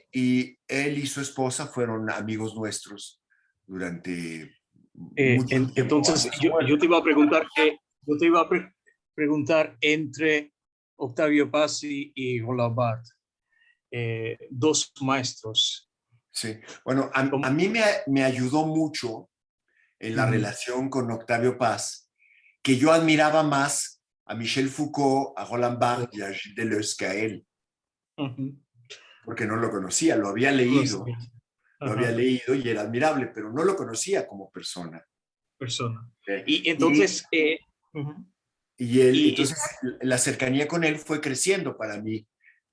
él y su esposa fueron amigos nuestros durante mucho tiempo. Entonces, yo te iba a preguntar preguntar entre Octavio Paz y Roland Barthes, dos maestros. Sí, bueno, a mí me ayudó mucho en la relación con Octavio Paz, que yo admiraba más a Michel Foucault, a Roland Barthes y a Gilles Deleuze que a él, porque no lo conocía, lo había leído y era admirable, pero no lo conocía como persona. Y entonces... Entonces la cercanía con él fue creciendo para mí,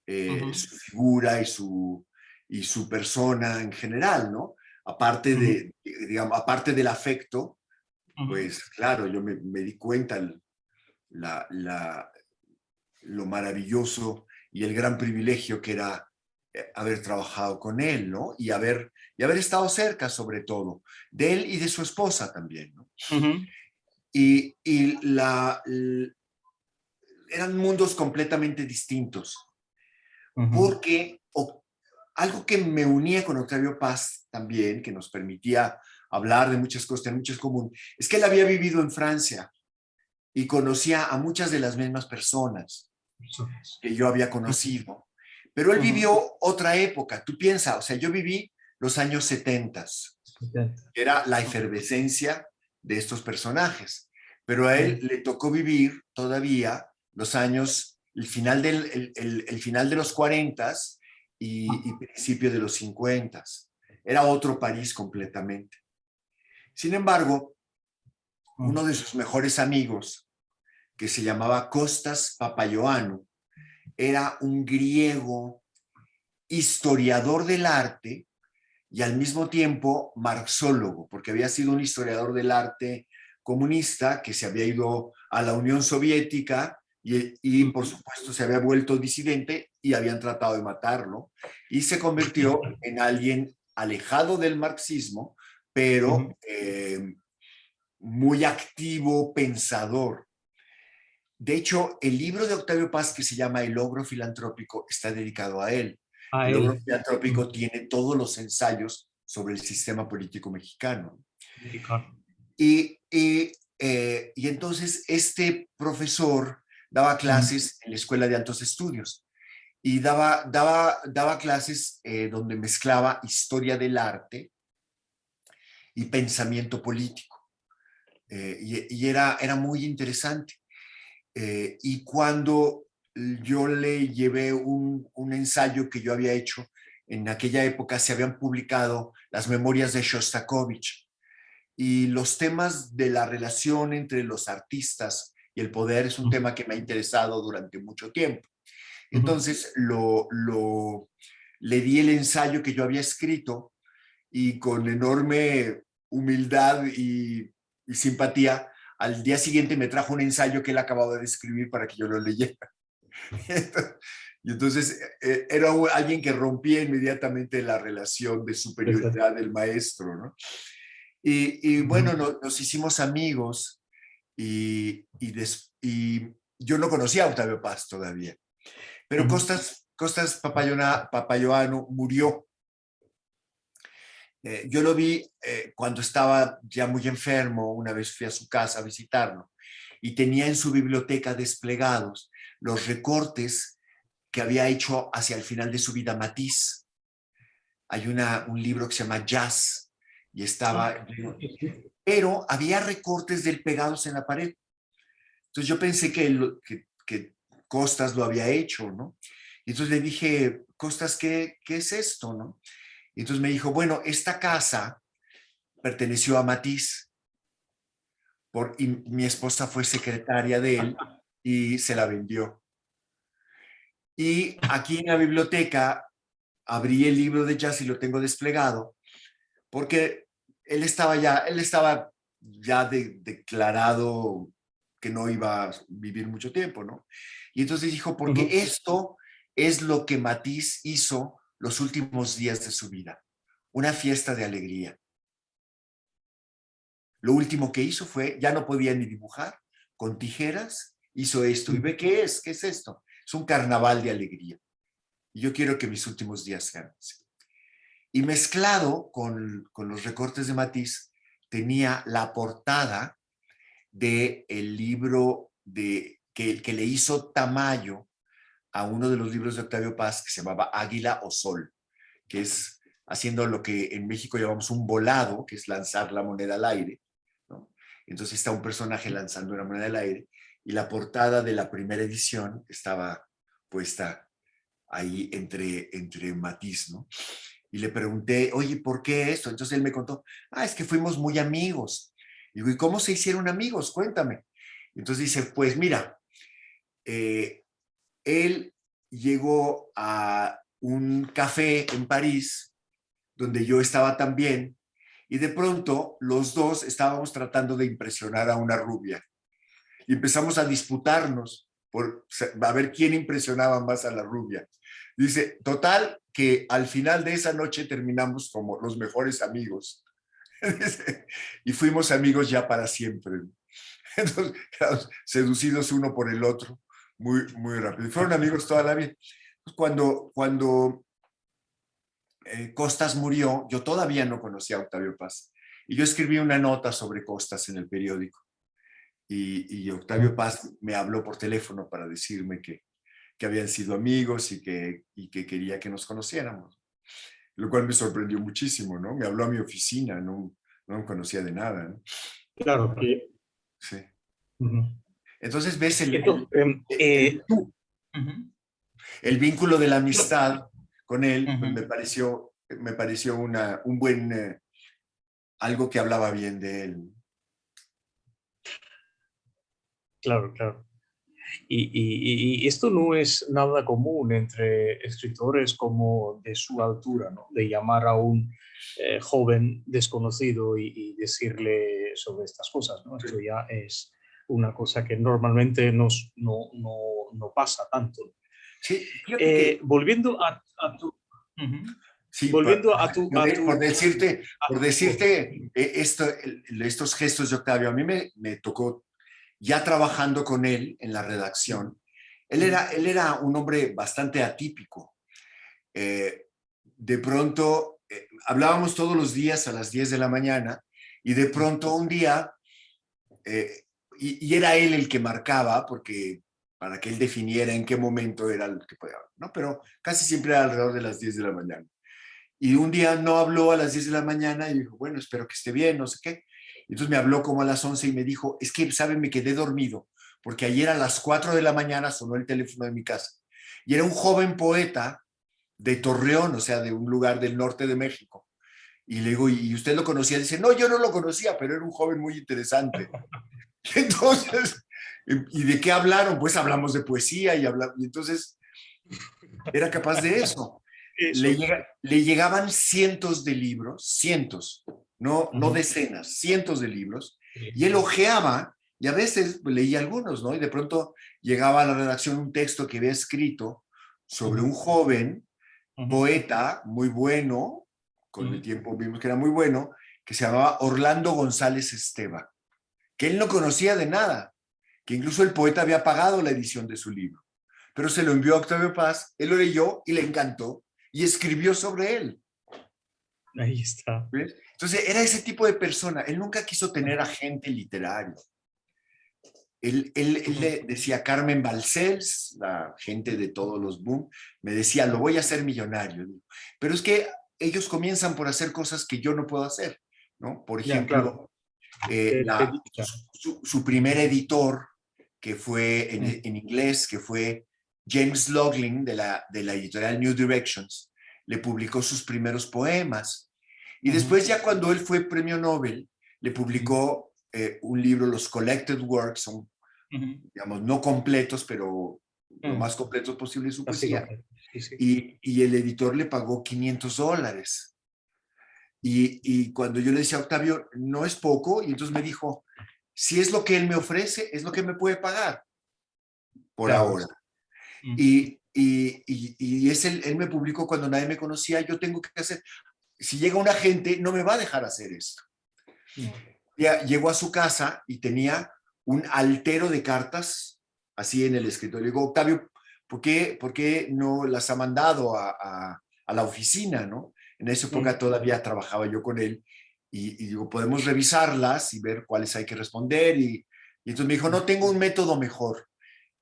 su figura y su persona en general, ¿no? Aparte digamos, aparte del afecto, pues claro, yo me di cuenta lo maravilloso y el gran privilegio que era haber trabajado con él, ¿no? Y haber estado cerca, sobre todo, de él y de su esposa también, ¿no? Y eran mundos completamente distintos, porque algo que me unía con Octavio Paz también, que nos permitía hablar de muchas cosas, tener muchas comunes, es que él había vivido en Francia y conocía a muchas de las mismas personas que yo había conocido, pero él vivió otra época. Tú piensas, o sea, yo viví los años 70, que era la efervescencia de estos personajes, pero a él le tocó vivir todavía los años, el final de los 40 y principio de los 50. Era otro París completamente. Sin embargo, uno de sus mejores amigos, que se llamaba Kostas Papaioannou, era un griego historiador del arte y al mismo tiempo marxólogo, porque había sido un historiador del arte comunista que se había ido a la Unión Soviética y por supuesto se había vuelto disidente y habían tratado de matarlo, y se convirtió en alguien alejado del marxismo, pero muy activo, pensador. De hecho, el libro de Octavio Paz, que se llama El Logro Filantrópico, está dedicado a él. El Logro Filantrópico tiene todos los ensayos sobre el sistema político mexicano. Y entonces este profesor daba clases en la Escuela de Altos Estudios y daba clases donde mezclaba historia del arte y pensamiento político. Y era muy interesante. Y cuando yo le llevé un ensayo que yo había hecho, en aquella época se habían publicado las memorias de Shostakovich, y los temas de la relación entre los artistas y el poder es un tema que me ha interesado durante mucho tiempo. Entonces le di el ensayo que yo había escrito y con enorme humildad y simpatía, al día siguiente me trajo un ensayo que él acababa de escribir para que yo lo leyera. Y entonces era alguien que rompía inmediatamente la relación de superioridad del maestro, ¿no? Y bueno, nos hicimos amigos y yo no conocía a Octavio Paz todavía, pero Kostas Papaioannou murió. Yo lo vi cuando estaba ya muy enfermo. Una vez fui a su casa a visitarlo y tenía en su biblioteca desplegados los recortes que había hecho hacia el final de su vida Matisse. Hay un libro que se llama Jazz y estaba... Pero había recortes de él pegados en la pared. Entonces yo pensé que Kostas lo había hecho, ¿no? Y entonces le dije, Kostas, ¿qué es esto, no? Y entonces me dijo, bueno, esta casa perteneció a Matisse y mi esposa fue secretaria de él y se la vendió. Y aquí en la biblioteca abrí el libro de jazz y lo tengo desplegado, porque él estaba ya declarado que no iba a vivir mucho tiempo, ¿no? Y entonces dijo, porque esto es lo que Matisse hizo los últimos días de su vida, una fiesta de alegría. Lo último que hizo fue, ya no podía ni dibujar, con tijeras hizo esto. ¿Y ve qué es? ¿Qué es esto? Es un carnaval de alegría. Y yo quiero que mis últimos días sean así. Y mezclado con los recortes de Matisse, tenía la portada del libro que le hizo Tamayo a uno de los libros de Octavio Paz, que se llamaba Águila o Sol, que es haciendo lo que en México llamamos un volado, que es lanzar la moneda al aire, ¿no? Entonces está un personaje lanzando una moneda al aire, y la portada de la primera edición estaba puesta ahí entre Matisse, ¿no? Y le pregunté, oye, ¿por qué esto? Entonces él me contó, es que fuimos muy amigos. Y digo, ¿y cómo se hicieron amigos? Cuéntame. Entonces dice, pues mira, él llegó a un café en París, donde yo estaba también, y de pronto los dos estábamos tratando de impresionar a una rubia. Y empezamos a disputarnos por a ver quién impresionaba más a la rubia. Dice, total, que al final de esa noche terminamos como los mejores amigos. Y fuimos amigos ya para siempre. Entonces, seducidos uno por el otro, muy, muy rápido. Y fueron amigos toda la vida. Cuando Costas murió, yo todavía no conocía a Octavio Paz. Y yo escribí una nota sobre Costas en el periódico. Y Octavio Paz me habló por teléfono para decirme que habían sido amigos y que quería que nos conociéramos. Lo cual me sorprendió muchísimo, ¿no? Me habló a mi oficina, no me conocía de nada, ¿no? Claro. Sí. Entonces ves el vínculo de la amistad con él, me pareció un buen, algo que hablaba bien de él. Claro, claro. Y esto no es nada común entre escritores como de su altura, ¿no? De llamar a un joven desconocido y decirle sobre estas cosas, ¿no? Esto ya es una cosa que normalmente no pasa tanto. Sí, volviendo a tu... Sí, volviendo por decirte estos gestos de Octavio, a mí me tocó, ya trabajando con él en la redacción, él era un hombre bastante atípico. De pronto, hablábamos todos los días a las 10 de la mañana, y de pronto un día, y era él el que marcaba, porque para que él definiera en qué momento era el que podía hablar, ¿no? Pero casi siempre era alrededor de las 10 de la mañana. Y un día no habló a las 10 de la mañana y dijo, bueno, espero que esté bien, no sé qué. Y entonces me habló como a las 11 y me dijo, es que, ¿saben? Me quedé dormido, porque ayer a las 4 de la mañana sonó el teléfono de mi casa. Y era un joven poeta de Torreón, o sea, de un lugar del norte de México. Y le digo, ¿y usted lo conocía? Dice, no, yo no lo conocía, pero era un joven muy interesante. Entonces, ¿y de qué hablaron? Pues hablamos de poesía y entonces era capaz de eso. Le llegaban cientos de libros, cientos, no decenas, cientos de libros, y él hojeaba, y a veces leía algunos, ¿no? Y de pronto llegaba a la redacción un texto que había escrito sobre un joven poeta muy bueno, con el tiempo vimos que era muy bueno, que se llamaba Orlando González Esteva, que él no conocía de nada, que incluso el poeta había pagado la edición de su libro, pero se lo envió a Octavio Paz, él lo leyó y le encantó, y escribió sobre él. Ahí está. ¿Ves? Entonces era ese tipo de persona. Él nunca quiso tener agente literario. Él le decía a Carmen Balcells, la gente de todos los boom, me decía, lo voy a hacer millonario. Pero es que ellos comienzan por hacer cosas que yo no puedo hacer, ¿no? Por ejemplo, su primer editor, que fue en inglés, que fue James Loughlin, de la editorial New Directions, le publicó sus primeros poemas. Y después, ya cuando él fue premio Nobel, le publicó un libro, los Collected Works, son digamos, no completos, pero lo más completos posible su poesía. Y el editor le pagó $500. Y cuando yo le decía a Octavio, no es poco, y entonces me dijo, si es lo que él me ofrece, es lo que me puede pagar por ahora. Y él me publicó cuando nadie me conocía. Yo tengo que hacer, si llega un agente, no me va a dejar hacer esto. Ya llegó a su casa y tenía un altero de cartas así en el escritorio. Le digo, Octavio, ¿por qué no las ha mandado a la oficina, no? En esa época todavía trabajaba yo con él y digo, podemos revisarlas y ver cuáles hay que responder. Y entonces me dijo, no, tengo un método mejor.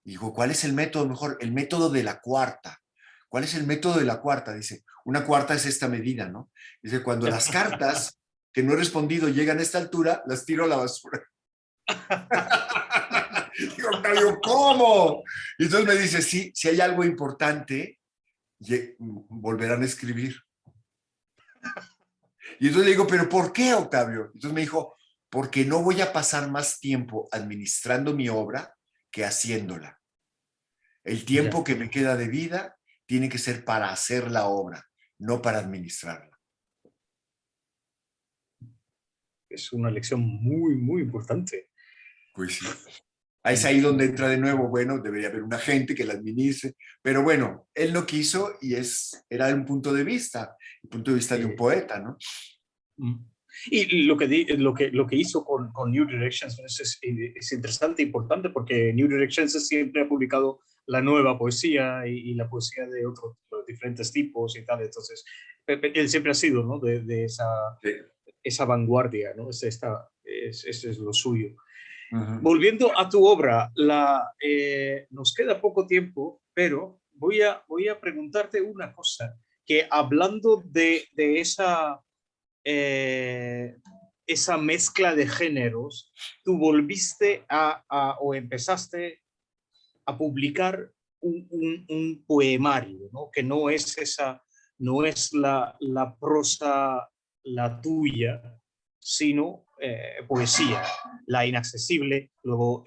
Y digo, ¿cuál es el método mejor? El método de la cuarta. ¿Cuál es el método de la cuarta? Dice, una cuarta es esta medida, ¿no? Dice, cuando las cartas que no he respondido llegan a esta altura, las tiro a la basura. Digo, Octavio, ¿cómo? Y entonces me dice, sí, si hay algo importante, volverán a escribir. Y entonces le digo, ¿pero por qué, Octavio? Entonces me dijo, porque no voy a pasar más tiempo administrando mi obra que haciéndola. El tiempo que me queda de vida tiene que ser para hacer la obra, no para administrarla. Es una lección muy, muy importante. Pues sí. Es ahí donde entra de nuevo, bueno, debería haber un agente que la administre, pero bueno, él no quiso y era un punto de vista, el punto de vista de un poeta, ¿no? Y lo que hizo con New Directions es interesante e importante porque New Directions siempre ha publicado la nueva poesía y la poesía de otros diferentes tipos y tal. Entonces, él siempre ha sido, ¿no? de esa vanguardia, ¿no? Ese es lo suyo. Volviendo a tu obra, nos queda poco tiempo, pero voy a preguntarte una cosa, que hablando de esa mezcla de géneros, tú volviste o empezaste a publicar un poemario, ¿no? Que no es la prosa la tuya, sino poesía, La Inaccesible. Luego,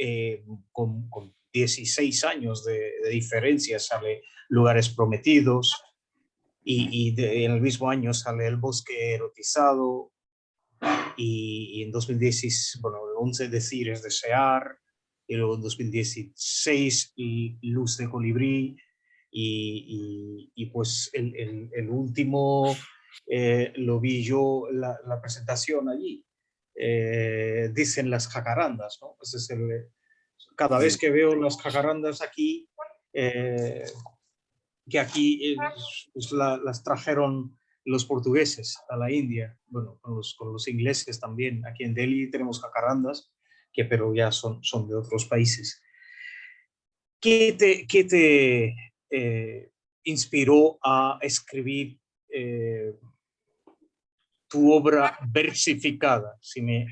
con 16 años de diferencia, sale Lugares Prometidos, y en el mismo año sale El Bosque Erotizado, y en 2016, bueno, el 11 Decir es Desear, y luego en 2016 Luz de Colibrí, y pues el último lo vi yo, la presentación allí. Dicen las jacarandas, ¿no? Ese es cada vez que veo las jacarandas aquí, que aquí pues las trajeron los portugueses a la India, bueno, con los ingleses también. Aquí en Delhi tenemos jacarandas, pero ya son de otros países. ¿Qué te inspiró a escribir tu obra versificada, si me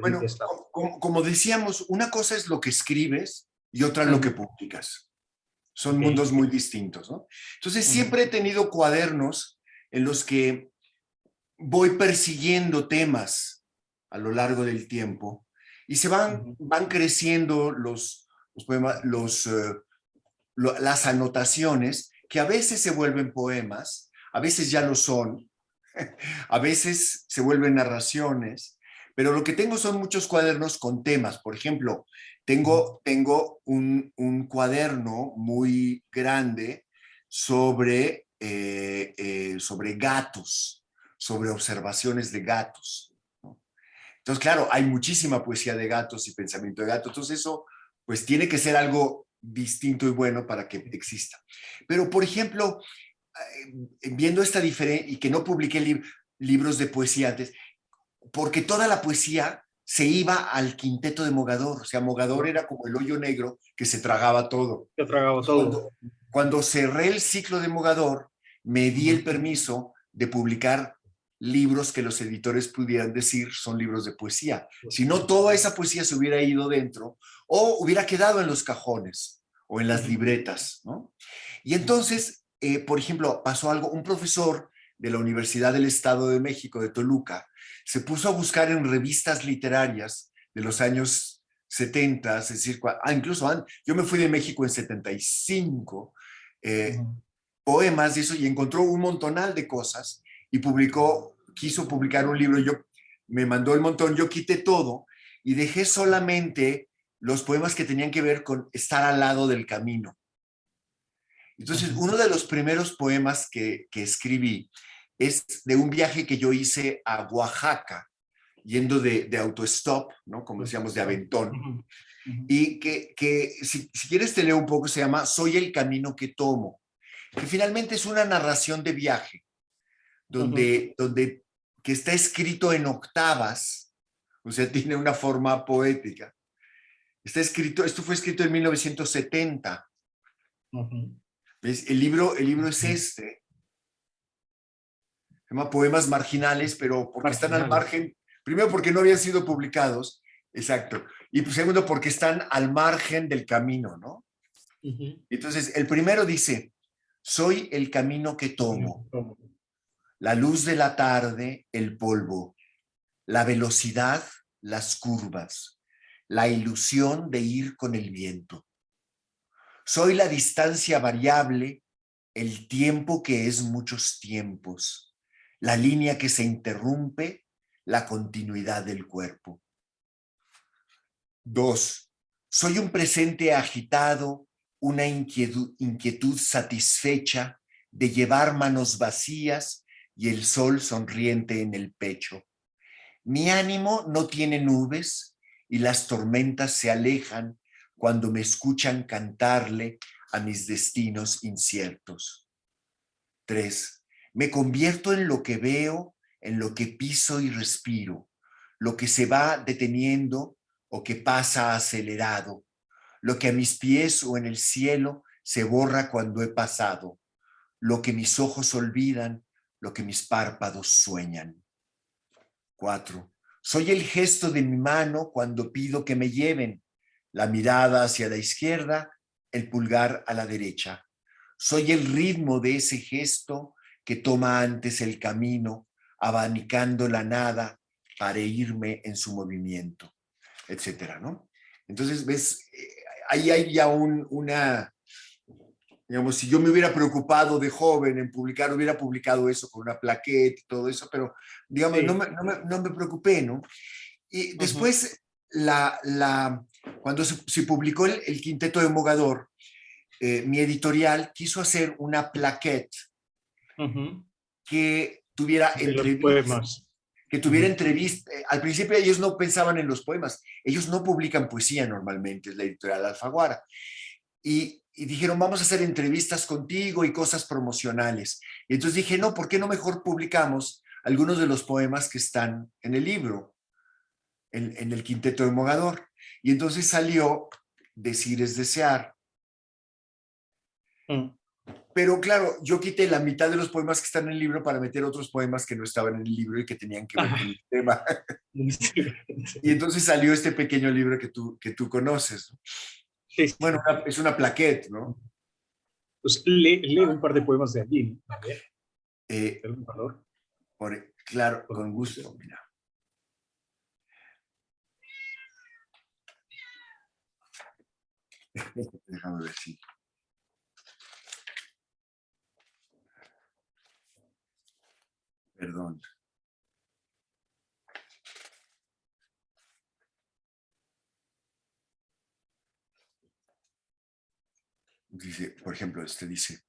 bueno, como decíamos, una cosa es lo que escribes y otra lo que publicas. Son mundos muy distintos, ¿no? Entonces siempre he tenido cuadernos en los que voy persiguiendo temas a lo largo del tiempo y se van creciendo las anotaciones, que a veces se vuelven poemas, a veces ya lo son, a veces se vuelven narraciones, pero lo que tengo son muchos cuadernos con temas. Por ejemplo, tengo un cuaderno muy grande sobre gatos, sobre observaciones de gatos, ¿no? Entonces, claro, hay muchísima poesía de gatos y pensamiento de gatos. Entonces eso, pues, tiene que ser algo distinto y bueno para que exista. Pero, por ejemplo, viendo esta diferencia, y que no publiqué libros de poesía antes, porque toda la poesía se iba al quinteto de Mogador. O sea, Mogador era como el hoyo negro que se tragaba todo. Se tragaba todo. Cuando cerré el ciclo de Mogador, me di el permiso de publicar libros que los editores pudieran decir son libros de poesía. Si no, toda esa poesía se hubiera ido dentro o hubiera quedado en los cajones o en las libretas, ¿no? Y entonces, por ejemplo, pasó algo. Un profesor de la Universidad del Estado de México, de Toluca, se puso a buscar en revistas literarias de los años 70, es decir, incluso yo me fui de México en 75, poemas y eso, y encontró un montonal de cosas y quiso publicar un libro. Yo me mandó el montón, yo quité todo y dejé solamente los poemas que tenían que ver con estar al lado del camino. Entonces, uno de los primeros poemas que escribí es de un viaje que yo hice a Oaxaca, yendo de autostop, ¿no? Como decíamos, de aventón. Y que si quieres te leo un poco, se llama Soy el camino que tomo, que finalmente es una narración de viaje, donde que está escrito en octavas, o sea, tiene una forma poética. Esto fue escrito en 1970. ¿Ves? El libro es este. Se llama Poemas Marginales, pero porque están al margen, primero porque no habían sido publicados, exacto, y segundo porque están al margen del camino, ¿no? Entonces, el primero dice, soy el camino que tomo, la luz de la tarde, el polvo, la velocidad, las curvas, la ilusión de ir con el viento. Soy la distancia variable, el tiempo que es muchos tiempos, la línea que se interrumpe, la continuidad del cuerpo. 2. Soy un presente agitado, una inquietud satisfecha de llevar manos vacías y el sol sonriente en el pecho. Mi ánimo no tiene nubes y las tormentas se alejan cuando me escuchan cantarle a mis destinos inciertos. 3. Me convierto en lo que veo, en lo que piso y respiro, lo que se va deteniendo o que pasa acelerado, lo que a mis pies o en el cielo se borra cuando he pasado, lo que mis ojos olvidan, lo que mis párpados sueñan. 4. Soy el gesto de mi mano cuando pido que me lleven, la mirada hacia la izquierda, el pulgar a la derecha. Soy el ritmo de ese gesto que toma antes el camino, abanicando la nada para irme en su movimiento, etcétera, ¿no? Entonces, ves, ahí hay ya una, digamos, si yo me hubiera preocupado de joven en publicar, hubiera publicado eso con una plaqueta y todo eso, pero, digamos, sí. no me preocupé, ¿no? Y después, cuando se publicó el Quinteto de Mogador, mi editorial quiso hacer una plaqueta que tuviera entrevistas. Que tuviera entrevistas. Al principio ellos no pensaban en los poemas. Ellos no publican poesía normalmente, es la editorial Alfaguara. Y dijeron, vamos a hacer entrevistas contigo y cosas promocionales. Y entonces dije, no, ¿por qué no mejor publicamos algunos de los poemas que están en el libro, en el Quinteto de Mogador? Y entonces salió Decir es desear. Pero claro, yo quité la mitad de los poemas que están en el libro para meter otros poemas que no estaban en el libro y que tenían que ver con el tema. Y entonces salió este pequeño libro que tú conoces. Sí. Bueno, es una plaqueta, ¿no? Pues lee un par de poemas de allí. ¿Algún valor? Claro, con gusto, mira. Déjame ver si... Perdón. Dice, por ejemplo, dice,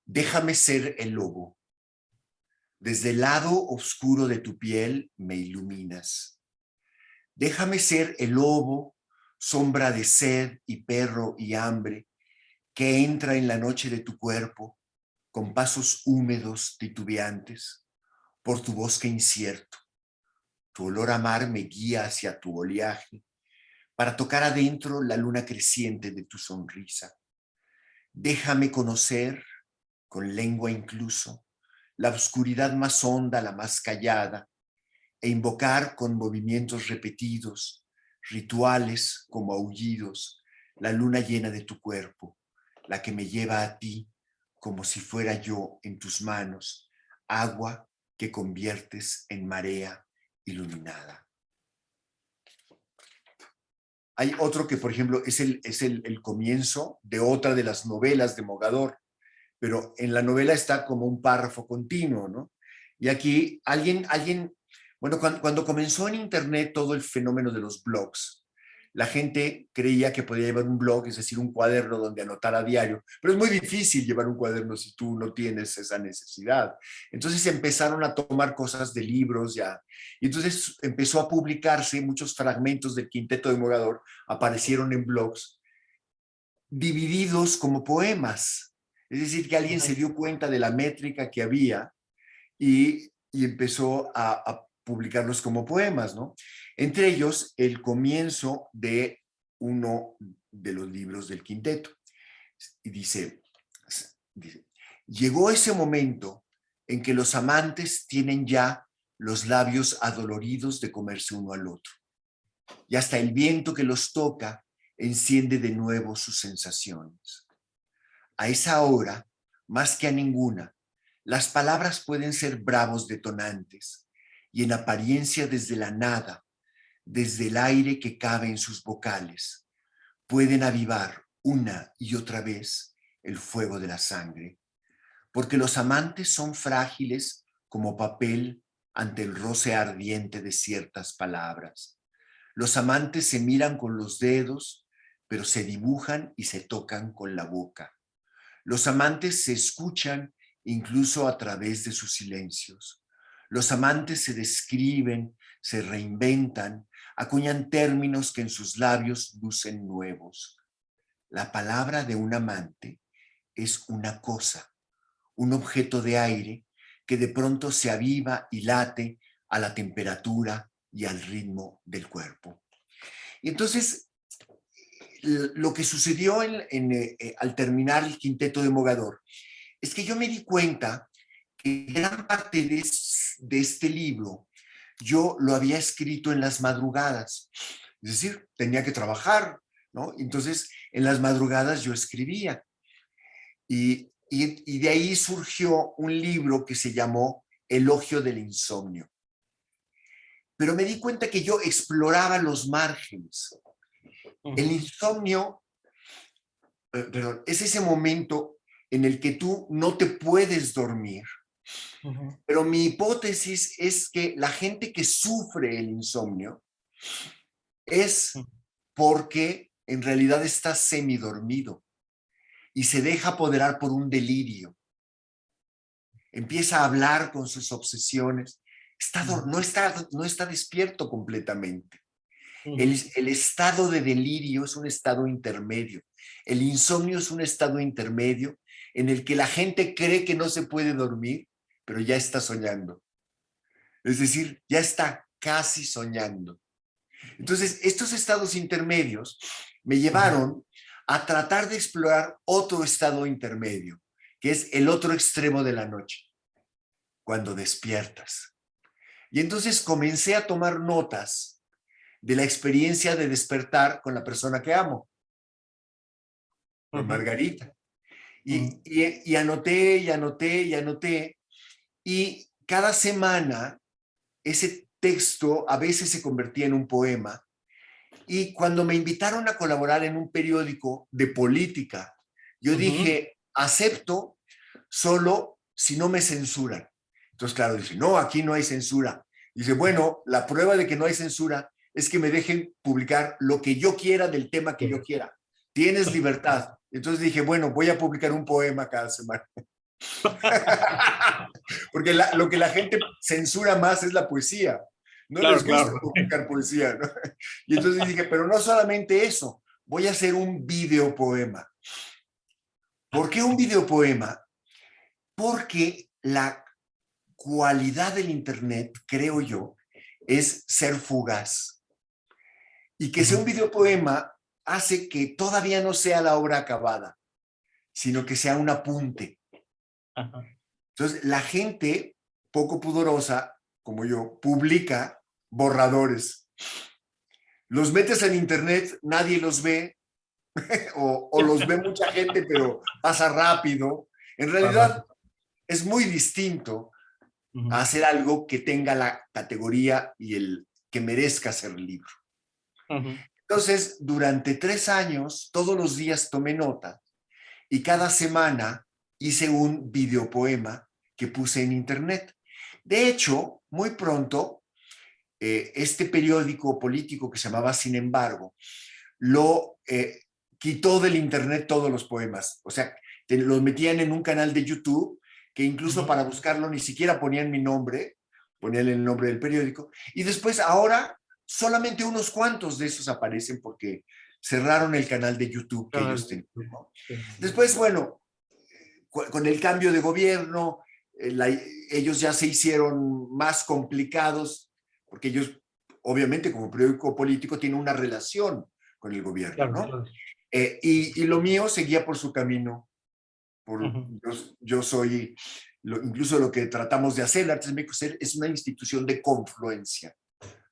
déjame ser el lobo. Desde el lado oscuro de tu piel me iluminas. Déjame ser el lobo, sombra de sed y perro y hambre, que entra en la noche de tu cuerpo, con pasos húmedos titubeantes, por tu bosque incierto. Tu olor a mar me guía hacia tu oleaje, para tocar adentro la luna creciente de tu sonrisa. Déjame conocer, con lengua incluso, la oscuridad más honda, la más callada, e invocar con movimientos repetidos, rituales como aullidos, la luna llena de tu cuerpo, la que me lleva a ti como si fuera yo en tus manos, agua que conviertes en marea iluminada. Hay otro que, por ejemplo, es el comienzo de otra de las novelas de Mogador, pero en la novela está como un párrafo continuo, ¿no? Y aquí bueno, cuando comenzó en Internet todo el fenómeno de los blogs, la gente creía que podía llevar un blog, es decir, un cuaderno donde anotar a diario, pero es muy difícil llevar un cuaderno si tú no tienes esa necesidad. Entonces empezaron a tomar cosas de libros ya, y entonces empezó a publicarse muchos fragmentos del Quinteto de Mogador, aparecieron en blogs, divididos como poemas. Es decir, que alguien se dio cuenta de la métrica que había y empezó a publicarlos como poemas, ¿no? Entre ellos, el comienzo de uno de los libros del quinteto. Y dice, llegó ese momento en que los amantes tienen ya los labios adoloridos de comerse uno al otro. Y hasta el viento que los toca enciende de nuevo sus sensaciones. A esa hora, más que a ninguna, las palabras pueden ser bravos detonantes y en apariencia desde la nada, desde el aire que cabe en sus vocales, pueden avivar una y otra vez el fuego de la sangre, porque los amantes son frágiles como papel ante el roce ardiente de ciertas palabras. Los amantes se miran con los dedos, pero se dibujan y se tocan con la boca. Los amantes se escuchan incluso a través de sus silencios. Los amantes se describen, se reinventan, acuñan términos que en sus labios lucen nuevos. La palabra de un amante es una cosa, un objeto de aire que de pronto se aviva y late a la temperatura y al ritmo del cuerpo. Y entonces, lo que sucedió al terminar el Quinteto de Mogador es que yo me di cuenta que gran parte de este libro yo lo había escrito en las madrugadas. Es decir, tenía que trabajar, ¿no? Entonces, en las madrugadas yo escribía. Y de ahí surgió un libro que se llamó Elogio del Insomnio. Pero me di cuenta que yo exploraba los márgenes. El insomnio, perdón, es ese momento en el que tú no te puedes dormir. Pero mi hipótesis es que la gente que sufre el insomnio es porque en realidad está semidormido y se deja apoderar por un delirio. Empieza a hablar con sus obsesiones. No está despierto completamente. El estado de delirio es un estado intermedio. El insomnio es un estado intermedio en el que la gente cree que no se puede dormir, pero ya está soñando. Es decir, ya está casi soñando. Entonces, estos estados intermedios me llevaron a tratar de explorar otro estado intermedio, que es el otro extremo de la noche, cuando despiertas. Y entonces comencé a tomar notas de la experiencia de despertar con la persona que amo, con Margarita. Y anoté, y anoté, y anoté. Y cada semana ese texto a veces se convertía en un poema. Y cuando me invitaron a colaborar en un periódico de política, yo dije, acepto solo si no me censuran. Entonces, claro, dice, no, aquí no hay censura. Dice, bueno, la prueba de que no hay censura es que me dejen publicar lo que yo quiera del tema que yo quiera. Tienes libertad. Entonces dije, bueno, voy a publicar un poema cada semana. Porque lo que la gente censura más es la poesía. No les gusta publicar poesía, ¿no? Y entonces dije, pero no solamente eso, voy a hacer un videopoema. ¿Por qué un videopoema? Porque la cualidad del Internet, creo yo, es ser fugaz. Y que sea un videopoema hace que todavía no sea la obra acabada, sino que sea un apunte. Entonces, la gente poco pudorosa, como yo, publica borradores. Los metes en Internet, nadie los ve, o los ve mucha gente, pero pasa rápido. En realidad, es muy distinto a hacer algo que tenga la categoría y el que merezca ser libro. Entonces, durante 3 años, todos los días tomé nota y cada semana hice un videopoema que puse en internet. De hecho, muy pronto, este periódico político que se llamaba Sin Embargo, lo quitó del internet todos los poemas. O sea, los metían en un canal de YouTube que incluso para buscarlo ni siquiera ponían mi nombre, ponían el nombre del periódico. Y después ahora solamente unos cuantos de esos aparecen porque cerraron el canal de YouTube que ellos tenían, ¿no? Después, bueno, con el cambio de gobierno, ellos ya se hicieron más complicados porque ellos, obviamente, como periódico político, tienen una relación con el gobierno, Claro, ¿no? claro. Y lo mío seguía por su camino. Ujú. Yo soy, incluso lo que tratamos de hacer, Artes de México es una institución de confluencia,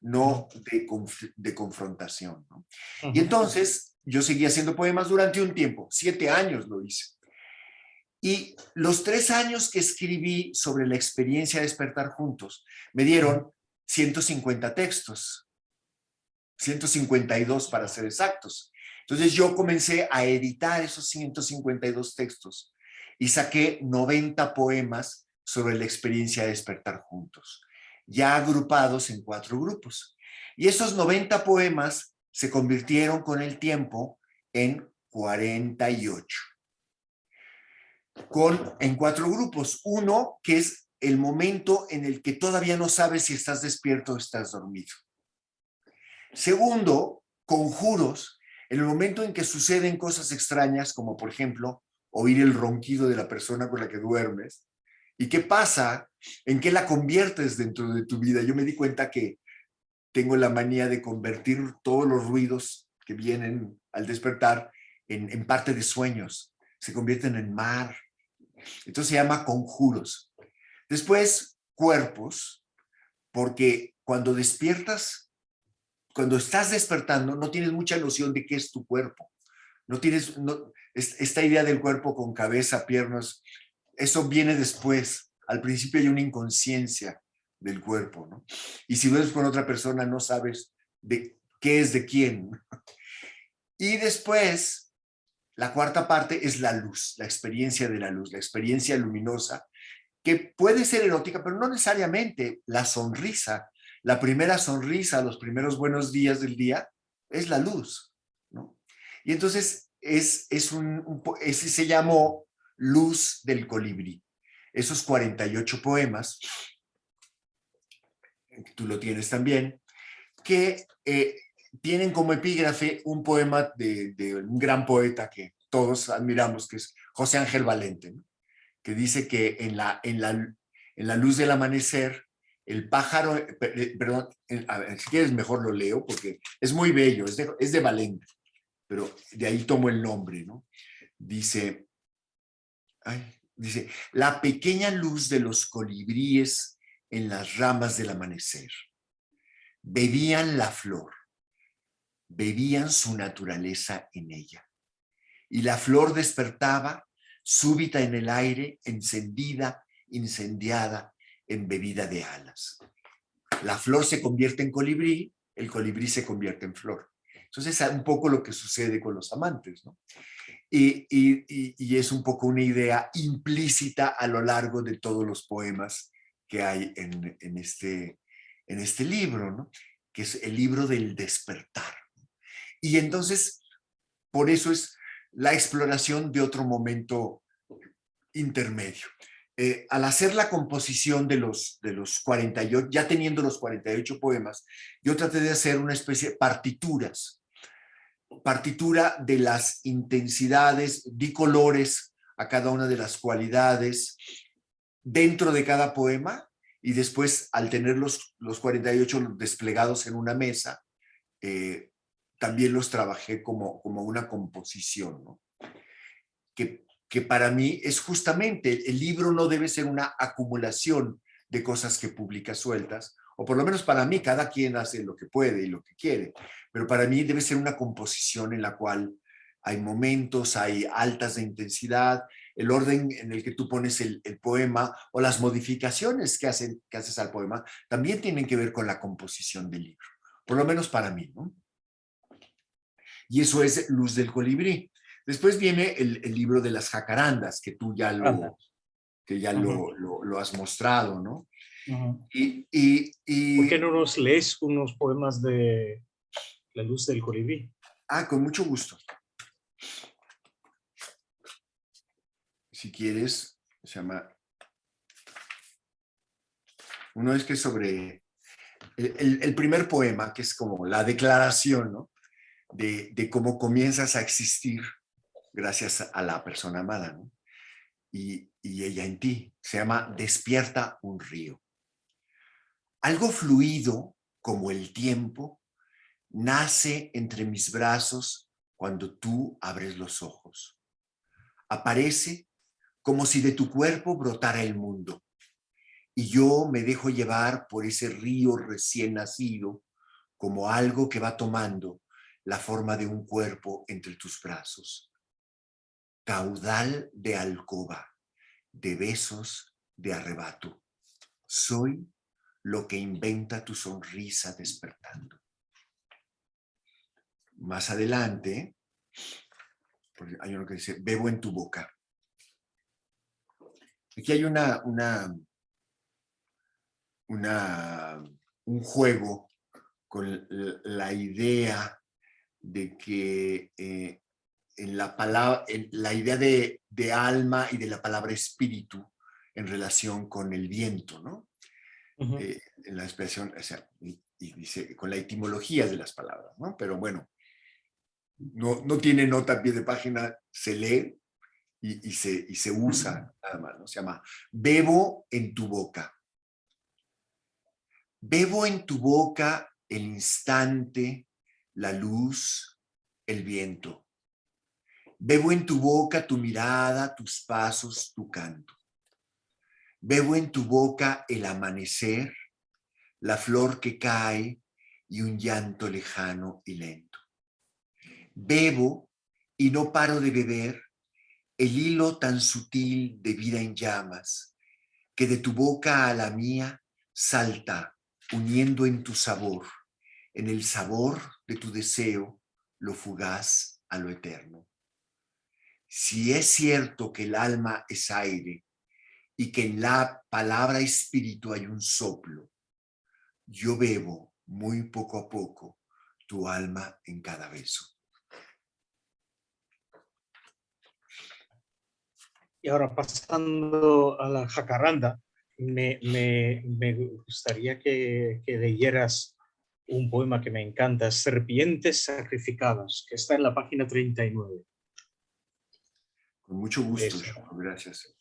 no de confrontación, ¿no? Y Ujú. entonces yo seguí haciendo poemas durante un tiempo, 7 años lo hice. Y los 3 años que escribí sobre la experiencia de despertar juntos me dieron 150 textos, 152 para ser exactos. Entonces yo comencé a editar esos 152 textos y saqué 90 poemas sobre la experiencia de despertar juntos, ya agrupados en 4 grupos. Y esos 90 poemas se convirtieron con el tiempo en 48, en 4 grupos. Uno que es el momento en el que todavía no sabes si estás despierto o estás dormido. Segundo, conjuros, en el momento en que suceden cosas extrañas, como por ejemplo, oír el ronquido de la persona con la que duermes. ¿Y qué pasa? ¿En qué la conviertes dentro de tu vida? Yo me di cuenta que tengo la manía de convertir todos los ruidos que vienen al despertar en parte de sueños. Se convierten en mar. Entonces se llama conjuros. Después, cuerpos, porque cuando despiertas, cuando estás despertando, no tienes mucha noción de qué es tu cuerpo. No tienes, esta idea del cuerpo con cabeza, piernas, eso viene después. Al principio hay una inconsciencia del cuerpo, ¿no? Y si duermes con otra persona, no sabes de qué es de quién. Y después, la cuarta parte es la luz, la experiencia de la luz, la experiencia luminosa, que puede ser erótica, pero no necesariamente. La sonrisa, la primera sonrisa, los primeros buenos días del día, es la luz, ¿no? Y entonces ese se llamó Luz del Colibrí. Esos 48 poemas, tú lo tienes también, que tienen como epígrafe un poema de un gran poeta que todos admiramos, que es José Ángel Valente, ¿no? Que dice que en la luz del amanecer, el pájaro, perdón, a ver, si quieres mejor lo leo porque es muy bello, es de Valente, pero de ahí tomo el nombre, ¿no? Dice, dice, la pequeña luz de los colibríes en las ramas del amanecer. Bebían la flor, bebían su naturaleza en ella. Y la flor despertaba súbita en el aire, encendida, incendiada, embebida de alas. La flor se convierte en colibrí, el colibrí se convierte en flor. Entonces es un poco lo que sucede con los amantes, ¿no? Y es un poco una idea implícita a lo largo de todos los poemas que hay en este libro, ¿no? Que es el libro del despertar. Y entonces, por eso es la exploración de otro momento intermedio. Al hacer la composición de los 48, ya teniendo los 48 poemas, yo traté de hacer una especie de partitura de las intensidades, di colores a cada una de las cualidades dentro de cada poema y después al tener los 48 desplegados en una mesa, también los trabajé como una composición, ¿no? Que para mí es justamente, el libro no debe ser una acumulación de cosas que publica sueltas, o por lo menos para mí, cada quien hace lo que puede y lo que quiere, pero para mí debe ser una composición en la cual hay momentos, hay altas de intensidad, el orden en el que tú pones el poema o las modificaciones que haces al poema también tienen que ver con la composición del libro, por lo menos para mí, ¿no? Y eso es Luz del Colibrí. Después viene el libro de las jacarandas, que tú ya lo has mostrado, ¿no? ¿Por qué no nos lees unos poemas de La Luz del Colibrí? Con mucho gusto. Si quieres, se llama... Uno es que sobre... El primer poema, que es como la declaración, ¿no? De cómo comienzas a existir gracias a la persona amada, ¿no? Y ella en ti. Se llama Despierta un río. Algo fluido como el tiempo nace entre mis brazos cuando tú abres los ojos. Aparece como si de tu cuerpo brotara el mundo. Y yo me dejo llevar por ese río recién nacido como algo que va tomando la forma de un cuerpo entre tus brazos. Caudal de alcoba, de besos, de arrebato. Soy lo que inventa tu sonrisa despertando. Más adelante, hay uno que dice, bebo en tu boca. Aquí hay un juego con la idea de que en la idea de alma y de la palabra espíritu en relación con el viento, ¿no? En la expresión, o sea, y dice, con la etimología de las palabras, ¿no? Pero bueno, no tiene nota a pie de página, se lee y se usa nada más, ¿no? Se llama bebo en tu boca. Bebo en tu boca el instante, la luz, el viento. Bebo en tu boca tu mirada, tus pasos, tu canto. Bebo en tu boca el amanecer, la flor que cae y un llanto lejano y lento. Bebo y no paro de beber el hilo tan sutil de vida en llamas que de tu boca a la mía salta uniendo en tu sabor, en el sabor de tu deseo, lo fugaz a lo eterno. Si es cierto que el alma es aire y que en la palabra espíritu hay un soplo, yo bebo muy poco a poco tu alma en cada beso. Y ahora pasando a la jacaranda, me gustaría que leyeras un poema que me encanta, Serpientes Sacrificadas, que está en la página 39. Con mucho gusto, gracias.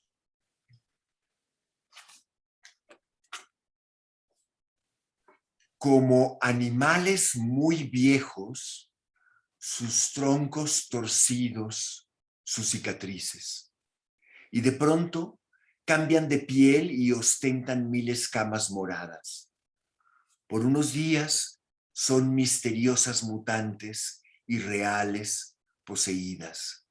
Como animales muy viejos, sus troncos torcidos, sus cicatrices. Y de pronto cambian de piel y ostentan 1000 escamas moradas. Por unos días son misteriosas mutantes, irreales, poseídas.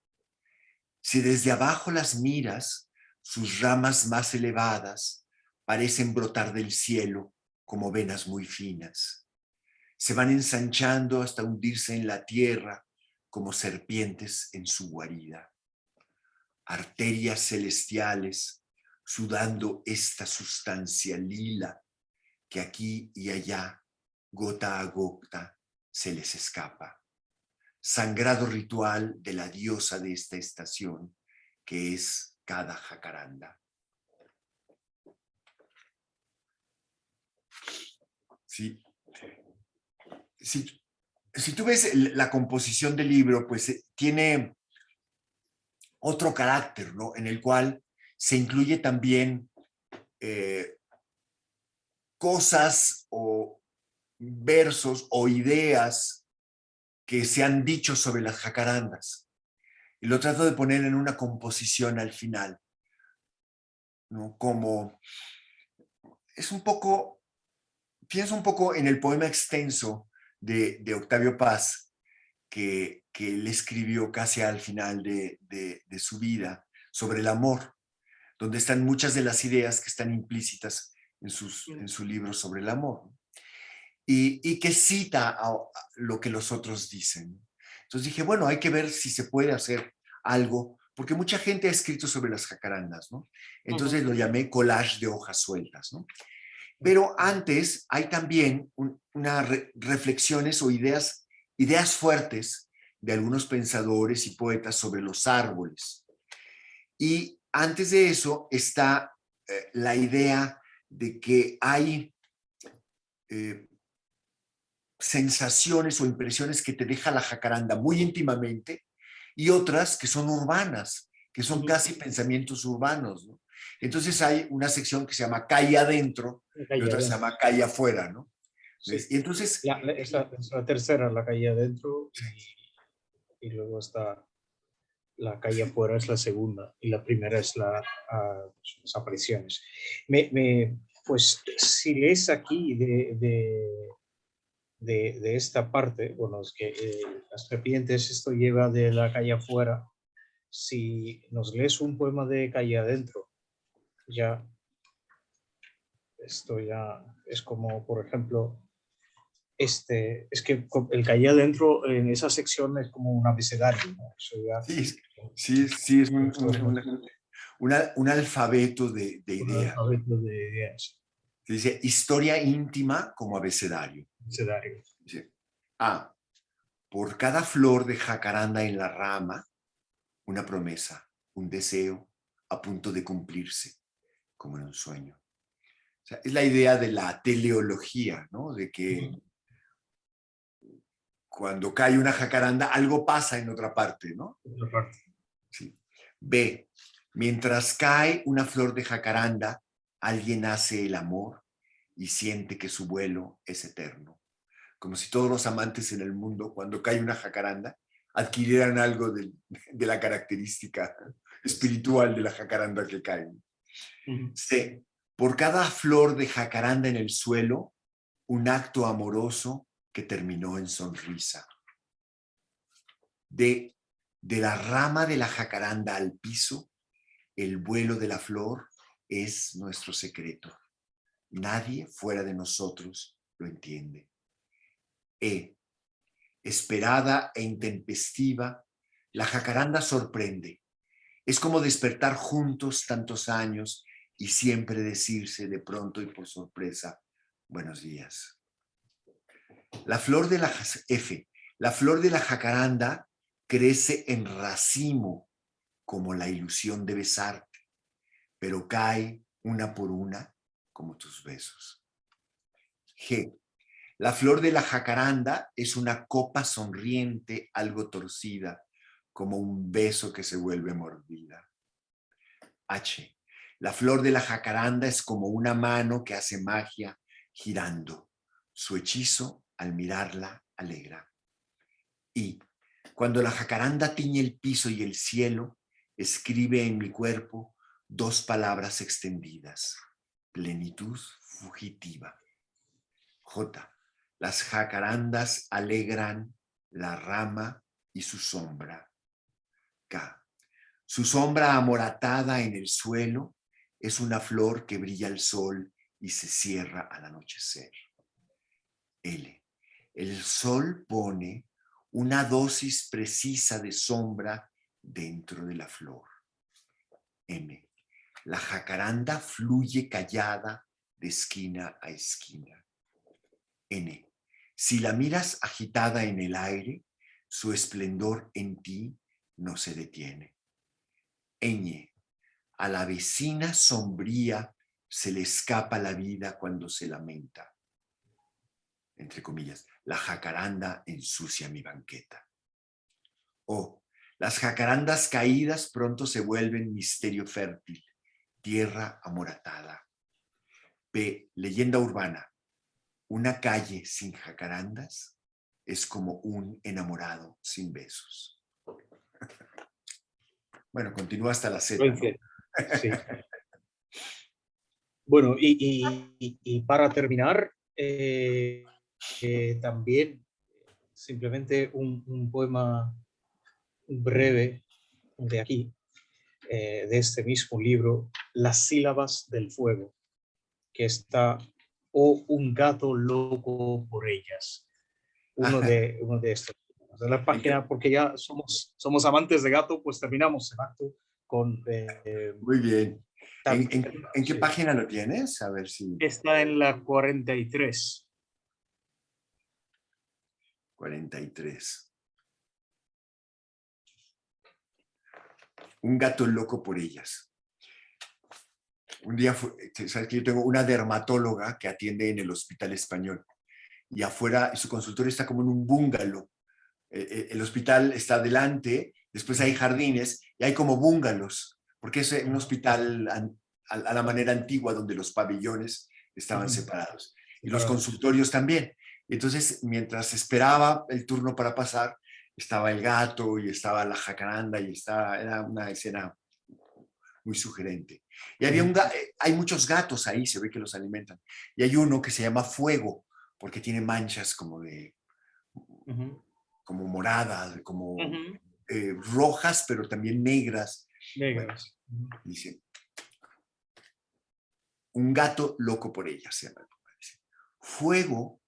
Si desde abajo las miras, sus ramas más elevadas parecen brotar del cielo como venas muy finas. Se van ensanchando hasta hundirse en la tierra como serpientes en su guarida. Arterias celestiales sudando esta sustancia lila que aquí y allá, gota a gota, se les escapa. Sangrado ritual de la diosa de esta estación, que es cada jacaranda. Sí. Si tú ves la composición del libro, pues tiene otro carácter, ¿no? En el cual se incluye también cosas o versos o ideas que se han dicho sobre las jacarandas. Y lo trato de poner en una composición al final, ¿no? Como es un poco, pienso un poco en el poema extenso de Octavio Paz, que él escribió casi al final de su vida, sobre el amor, donde están muchas de las ideas que están implícitas en su libro sobre el amor, y que cita a lo que los otros dicen. Entonces dije, bueno, hay que ver si se puede hacer algo, porque mucha gente ha escrito sobre las jacarandas, ¿no? Entonces lo llamé collage de hojas sueltas, ¿no? Pero antes hay también unas reflexiones o ideas fuertes de algunos pensadores y poetas sobre los árboles. Y antes de eso está la idea de que hay sensaciones o impresiones que te deja la jacaranda muy íntimamente y otras que son urbanas, que son casi pensamientos urbanos, ¿no? Entonces hay una sección que se llama calle adentro y otra se llama calle afuera, ¿no? Sí. Y entonces... Es la tercera, la calle adentro, y luego está la calle afuera, es la segunda, y la primera es las apariciones. Pues si lees aquí de esta parte, bueno, es que las serpientes, esto lleva de la calle afuera. Si nos lees un poema de calle adentro, ya esto ya es como, por ejemplo, es que el calle adentro en esa sección es como un abecedario, ¿no? Eso ya, sí, es un alfabeto de ideas. Un alfabeto de ideas. Dice, historia íntima como abecedario. Abecedario. Dice, A, por cada flor de jacaranda en la rama, una promesa, un deseo a punto de cumplirse, como en un sueño. O sea, es la idea de la teleología, ¿no? De que cuando cae una jacaranda, algo pasa en otra parte, ¿no? Otra parte. Sí. B, mientras cae una flor de jacaranda, alguien hace el amor y siente que su vuelo es eterno. Como si todos los amantes en el mundo, cuando cae una jacaranda, adquirieran algo de la característica espiritual de la jacaranda que cae. C, por cada flor de jacaranda en el suelo, un acto amoroso que terminó en sonrisa. D, de la rama de la jacaranda al piso, el vuelo de la flor es nuestro secreto. Nadie fuera de nosotros lo entiende. E, esperada e intempestiva, la jacaranda sorprende. Es como despertar juntos tantos años y siempre decirse de pronto y por sorpresa, buenos días. La flor de la flor de la jacaranda crece en racimo como la ilusión de besarte, pero cae una por una como tus besos. G, la flor de la jacaranda es una copa sonriente, algo torcida, como un beso que se vuelve mordida. H, la flor de la jacaranda es como una mano que hace magia girando. Su hechizo, al mirarla, alegra. Y cuando la jacaranda tiñe el piso y el cielo, escribe en mi cuerpo dos palabras extendidas: plenitud fugitiva. J, las jacarandas alegran la rama y su sombra. K, su sombra amoratada en el suelo es una flor que brilla al sol y se cierra al anochecer. L, el sol pone una dosis precisa de sombra dentro de la flor. M, la jacaranda fluye callada de esquina a esquina. N, si la miras agitada en el aire, su esplendor en ti no se detiene. Ñ, a la vecina sombría se le escapa la vida cuando se lamenta. Entre comillas, la jacaranda ensucia mi banqueta. O, las jacarandas caídas pronto se vuelven misterio fértil, tierra amoratada. P, leyenda urbana. Una calle sin jacarandas es como un enamorado sin besos. Bueno, continúa hasta la Z, ¿no? Sí. Bueno, y para terminar, también simplemente un poema breve de aquí, de este mismo libro, Las sílabas del fuego, que está, o un gato loco por ellas. Uno de estos. de la página, porque ya somos amantes de gato, pues terminamos el acto con... Muy bien. ¿En qué sí. página lo tienes? A ver si... Está en la 43. 43. Un gato loco por ellas. Un día, sabes que yo tengo una dermatóloga que atiende en el Hospital Español y afuera su consultorio está como en un búngalo. El hospital está adelante, después hay jardines y hay como búngalos, porque es un hospital a la manera antigua donde los pabellones estaban separados y los consultorios también. Entonces, mientras esperaba el turno para pasar, estaba el gato y estaba la jacaranda y era una escena muy sugerente. Y hay muchos gatos ahí, se ve que los alimentan. Y hay uno que se llama Fuego, porque tiene manchas como como moradas, como rojas, pero también negras. Negras. Bueno, dice, un gato loco por ella, se llama. Fuego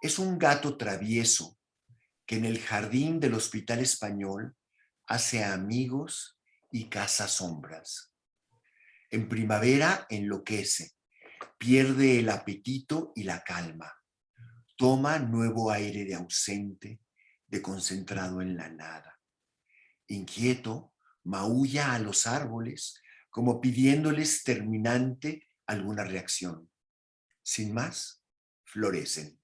es un gato travieso que en el jardín del Hospital Español hace amigos y caza sombras. En primavera enloquece, pierde el apetito y la calma. Toma nuevo aire de ausente, de concentrado en la nada. Inquieto, maulla a los árboles, como pidiéndoles terminante alguna reacción. Sin más, florecen.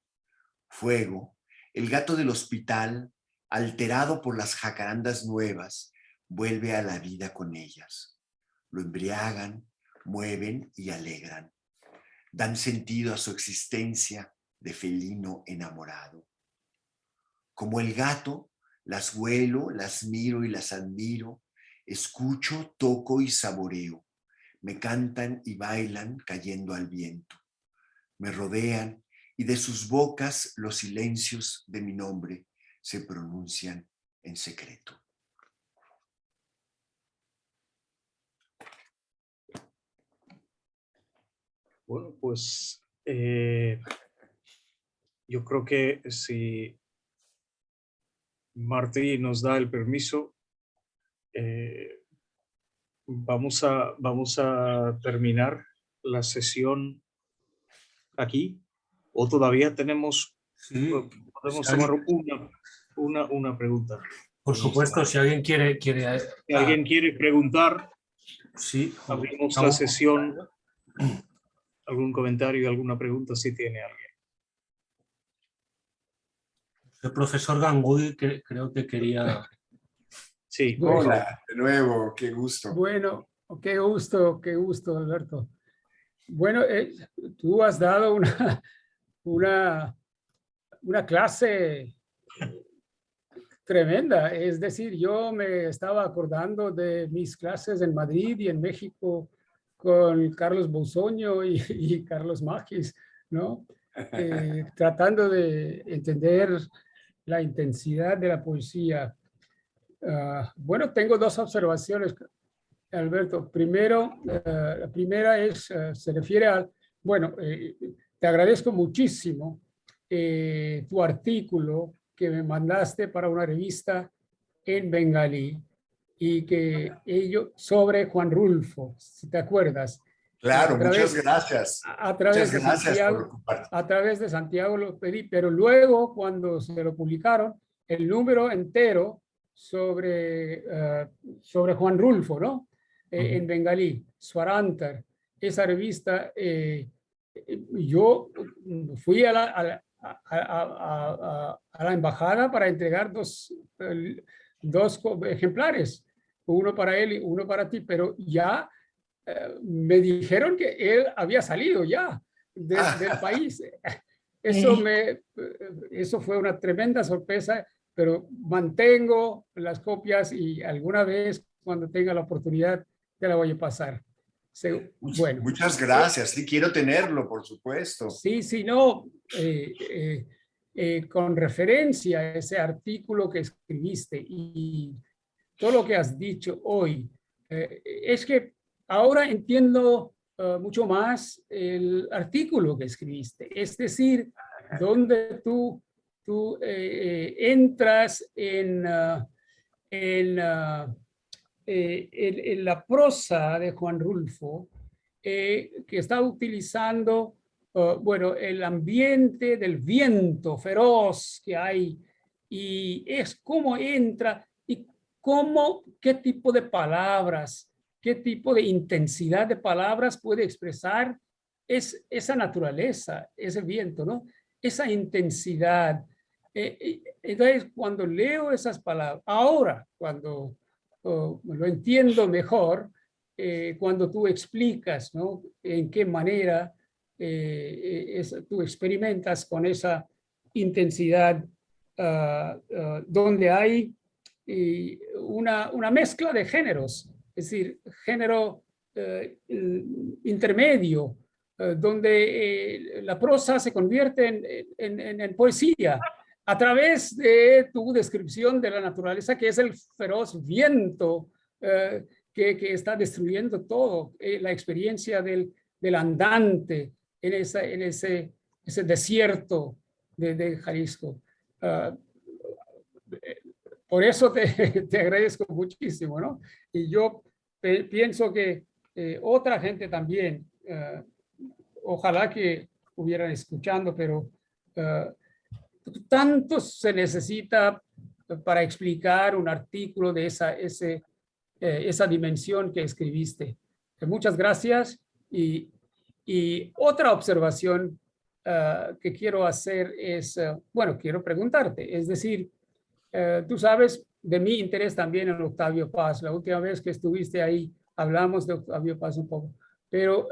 Fuego, el gato del hospital, alterado por las jacarandas nuevas, vuelve a la vida con ellas. Lo embriagan, mueven y alegran. Dan sentido a su existencia de felino enamorado. Como el gato, las huelo, las miro y las admiro, escucho, toco y saboreo. Me cantan y bailan cayendo al viento. Me rodean y de sus bocas los silencios de mi nombre se pronuncian en secreto. Bueno, pues yo creo que si Martí nos da el permiso, vamos a terminar la sesión aquí, o todavía podemos tomar una pregunta. Por supuesto, si alguien quiere Si alguien quiere preguntar, sí, abrimos la sesión. ¿Algún comentario, alguna pregunta si tiene alguien? El profesor Ganguly creo que quería... Sí. Hola, de nuevo, qué gusto. Bueno, qué gusto, Alberto. Bueno, tú has dado una clase tremenda. Es decir, yo me estaba acordando de mis clases en Madrid y en México con Carlos Bousoño y Carlos Magis, ¿no? Tratando de entender la intensidad de la poesía. Bueno, tengo dos observaciones, Alberto. Primero, la primera se refiere al, bueno, te agradezco muchísimo tu artículo que me mandaste para una revista en bengalí y que ello sobre Juan Rulfo, si te acuerdas. Claro, muchas gracias. Muchas gracias por ocuparte. A través de Santiago lo pedí, pero luego cuando se lo publicaron, el número entero sobre Juan Rulfo, ¿no? En bengalí, Swarantar, esa revista, yo fui a la embajada para entregar dos ejemplares, uno para él y uno para ti, pero ya me dijeron que él había salido ya del país. Eso fue una tremenda sorpresa, pero mantengo las copias y alguna vez cuando tenga la oportunidad te la voy a pasar. Bueno, muchas gracias, sí quiero tenerlo, por supuesto. Sí, no, con referencia a ese artículo que escribiste y todo lo que has dicho hoy, es que ahora entiendo mucho más el artículo que escribiste, es decir, donde tú tú entras en la prosa de Juan Rulfo, que está utilizando, bueno, el ambiente del viento feroz que hay, y es cómo entra y qué tipo de palabras, qué tipo de intensidad de palabras puede expresar esa naturaleza, ese viento, ¿no? Esa intensidad. Entonces, cuando leo esas palabras, ahora, cuando lo entiendo mejor, cuando tú explicas, ¿no? En qué manera tú experimentas con esa intensidad, donde hay una mezcla de géneros, es decir, género intermedio, donde la prosa se convierte en poesía a través de tu descripción de la naturaleza, que es el feroz viento que está destruyendo todo, la experiencia del andante en ese desierto de Jalisco. Por eso te agradezco muchísimo, ¿no? Y yo pienso que otra gente también, ojalá que hubieran escuchando, pero tanto se necesita para explicar un artículo de esa dimensión que escribiste. Muchas gracias. Y otra observación que quiero hacer es, bueno, quiero preguntarte, es decir, tú sabes de mi interés también en Octavio Paz. La última vez que estuviste ahí hablamos de Octavio Paz un poco, pero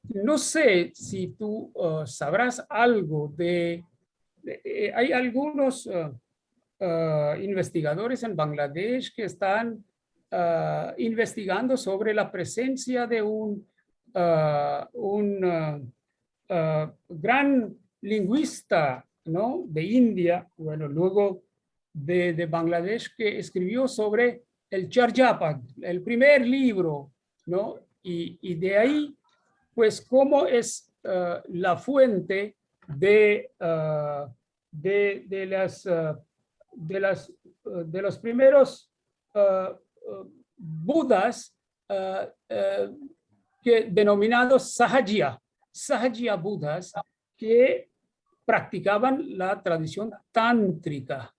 no sé si tú sabrás algo hay algunos investigadores en Bangladesh que están investigando sobre la presencia de un gran lingüista, ¿no? De India, bueno, luego de Bangladesh, que escribió sobre el Charjapad, el primer libro, ¿no? Y de ahí, pues, cómo es la fuente de los primeros Budas denominados Sahajya Budas, que practicaban la tradición tántrica.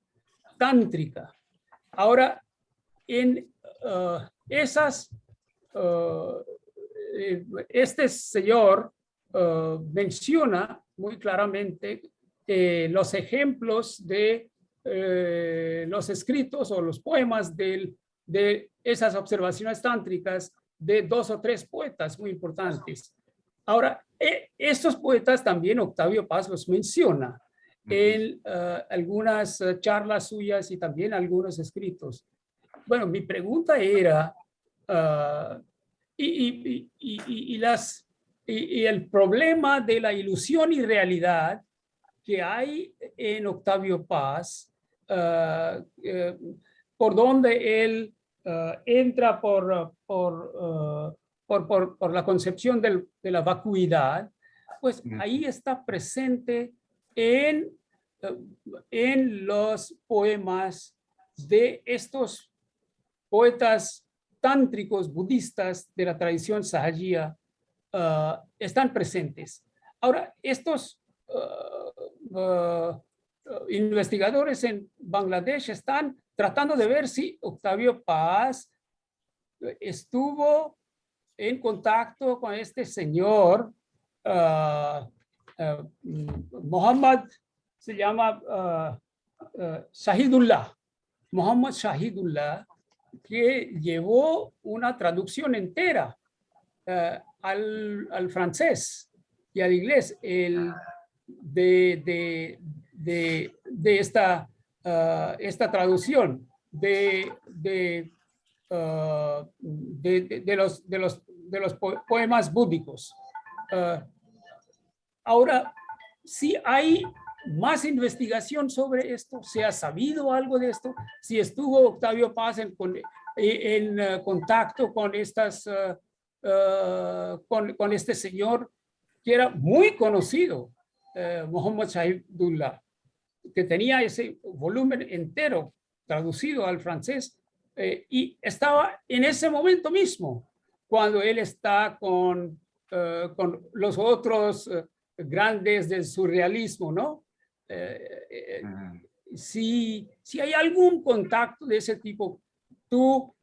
Ahora, en este señor menciona muy claramente los ejemplos de los escritos o los poemas de esas observaciones tántricas de 2 o 3 poetas muy importantes. Ahora, estos poetas también Octavio Paz los menciona en algunas charlas suyas y también algunos escritos. Bueno, mi pregunta era, y el problema de la ilusión y realidad que hay en Octavio Paz, por donde él entra por la concepción de la vacuidad, pues ahí está presente en los poemas de estos poetas tántricos budistas de la tradición Sahajya, están presentes. Ahora, estos investigadores en Bangladesh están tratando de ver si Octavio Paz estuvo en contacto con este señor, Muhammad, se llama Shahidullah, Muhammad Shahidullah, que llevó una traducción entera al francés y al inglés de esta traducción de los poemas búdicos. Ahora, si hay más investigación sobre esto, ¿se ha sabido algo de esto? Si estuvo Octavio Paz en contacto con con este señor que era muy conocido Muhammad Shahidullah, que tenía ese volumen entero traducido al francés, y estaba en ese momento mismo, cuando él está con los otros grandes del surrealismo, ¿no? Si hay algún contacto de ese tipo, tú,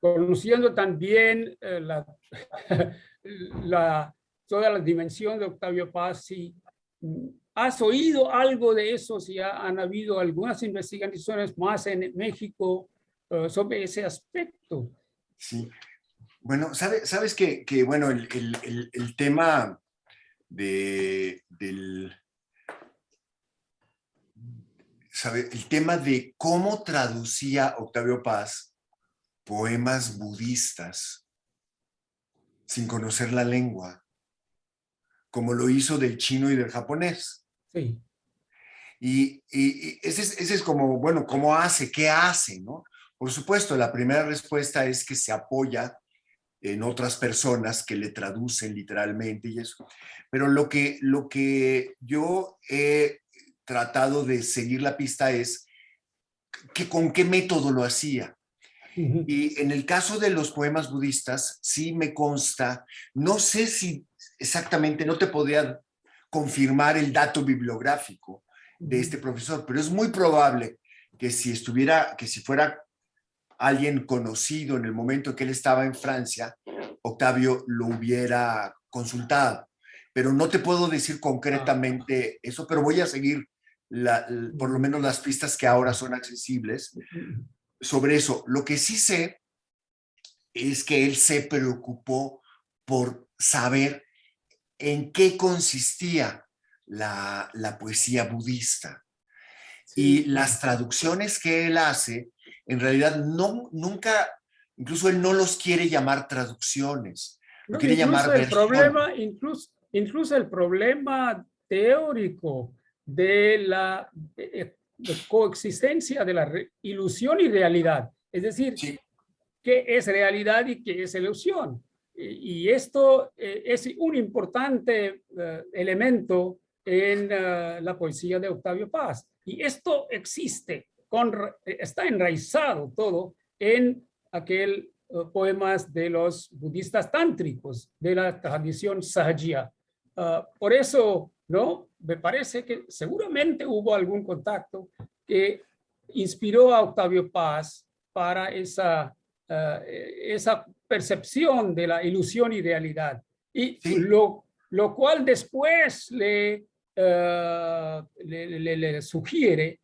conociendo también toda la dimensión de Octavio Paz, si has oído algo de eso, si han habido algunas investigaciones más en México sobre ese aspecto. Sí. Bueno, sabes que bueno, el tema el tema de cómo traducía Octavio Paz poemas budistas sin conocer la lengua, como lo hizo del chino y del japonés. Sí. Y ese es como, bueno, ¿cómo hace? ¿Qué hace? ¿No? Por supuesto, la primera respuesta es que se apoya en otras personas que le traducen literalmente y eso. Pero lo que yo he tratado de seguir la pista es que con qué método lo hacía. Y en el caso de los poemas budistas, sí me consta, no sé si exactamente, no te podría confirmar el dato bibliográfico de este profesor, pero es muy probable que si fuera alguien conocido en el momento que él estaba en Francia, Octavio lo hubiera consultado. Pero no te puedo decir concretamente eso, pero voy a seguir por lo menos las pistas que ahora son accesibles sobre eso. Lo que sí sé es que él se preocupó por saber en qué consistía la poesía budista. Y las traducciones que él hace, en realidad nunca, incluso él no los quiere llamar traducciones, lo quiere llamar versiones. Incluso el problema teórico de la coexistencia de la ilusión y realidad, es decir, Sí. qué es realidad y qué es ilusión. Y esto es un importante elemento en la poesía de Octavio Paz. Y esto existe, está enraizado todo en aquel poemas de los budistas tántricos, de la tradición Sahajya. Por eso, ¿no? Me parece que seguramente hubo algún contacto que inspiró a Octavio Paz para esa percepción de la ilusión y realidad. Y Sí. lo cual después le sugiere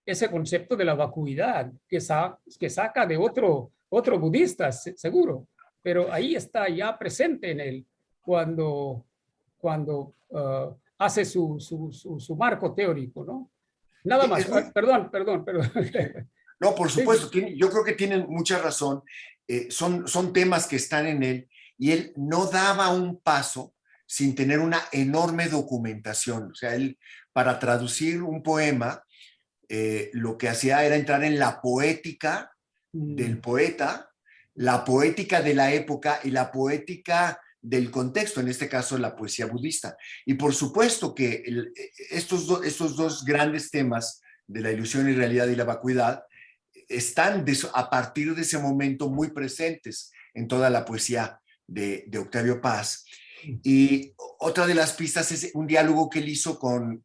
ese concepto de la vacuidad que saca de otro budista, seguro, pero ahí está ya presente en él cuando hace su marco teórico, ¿no? Nada más, perdón. No, por supuesto, Sí. yo creo que tienen mucha razón. Son temas que están en él y él no daba un paso sin tener una enorme documentación. O sea, él para traducir un poema, lo que hacía era entrar en la poética del poeta, la poética de la época y la poética del contexto, en este caso la poesía budista. Y por supuesto que estos dos grandes temas de la ilusión y realidad y la vacuidad están a partir de ese momento muy presentes en toda la poesía de Octavio Paz. Y otra de las pistas es un diálogo que él hizo con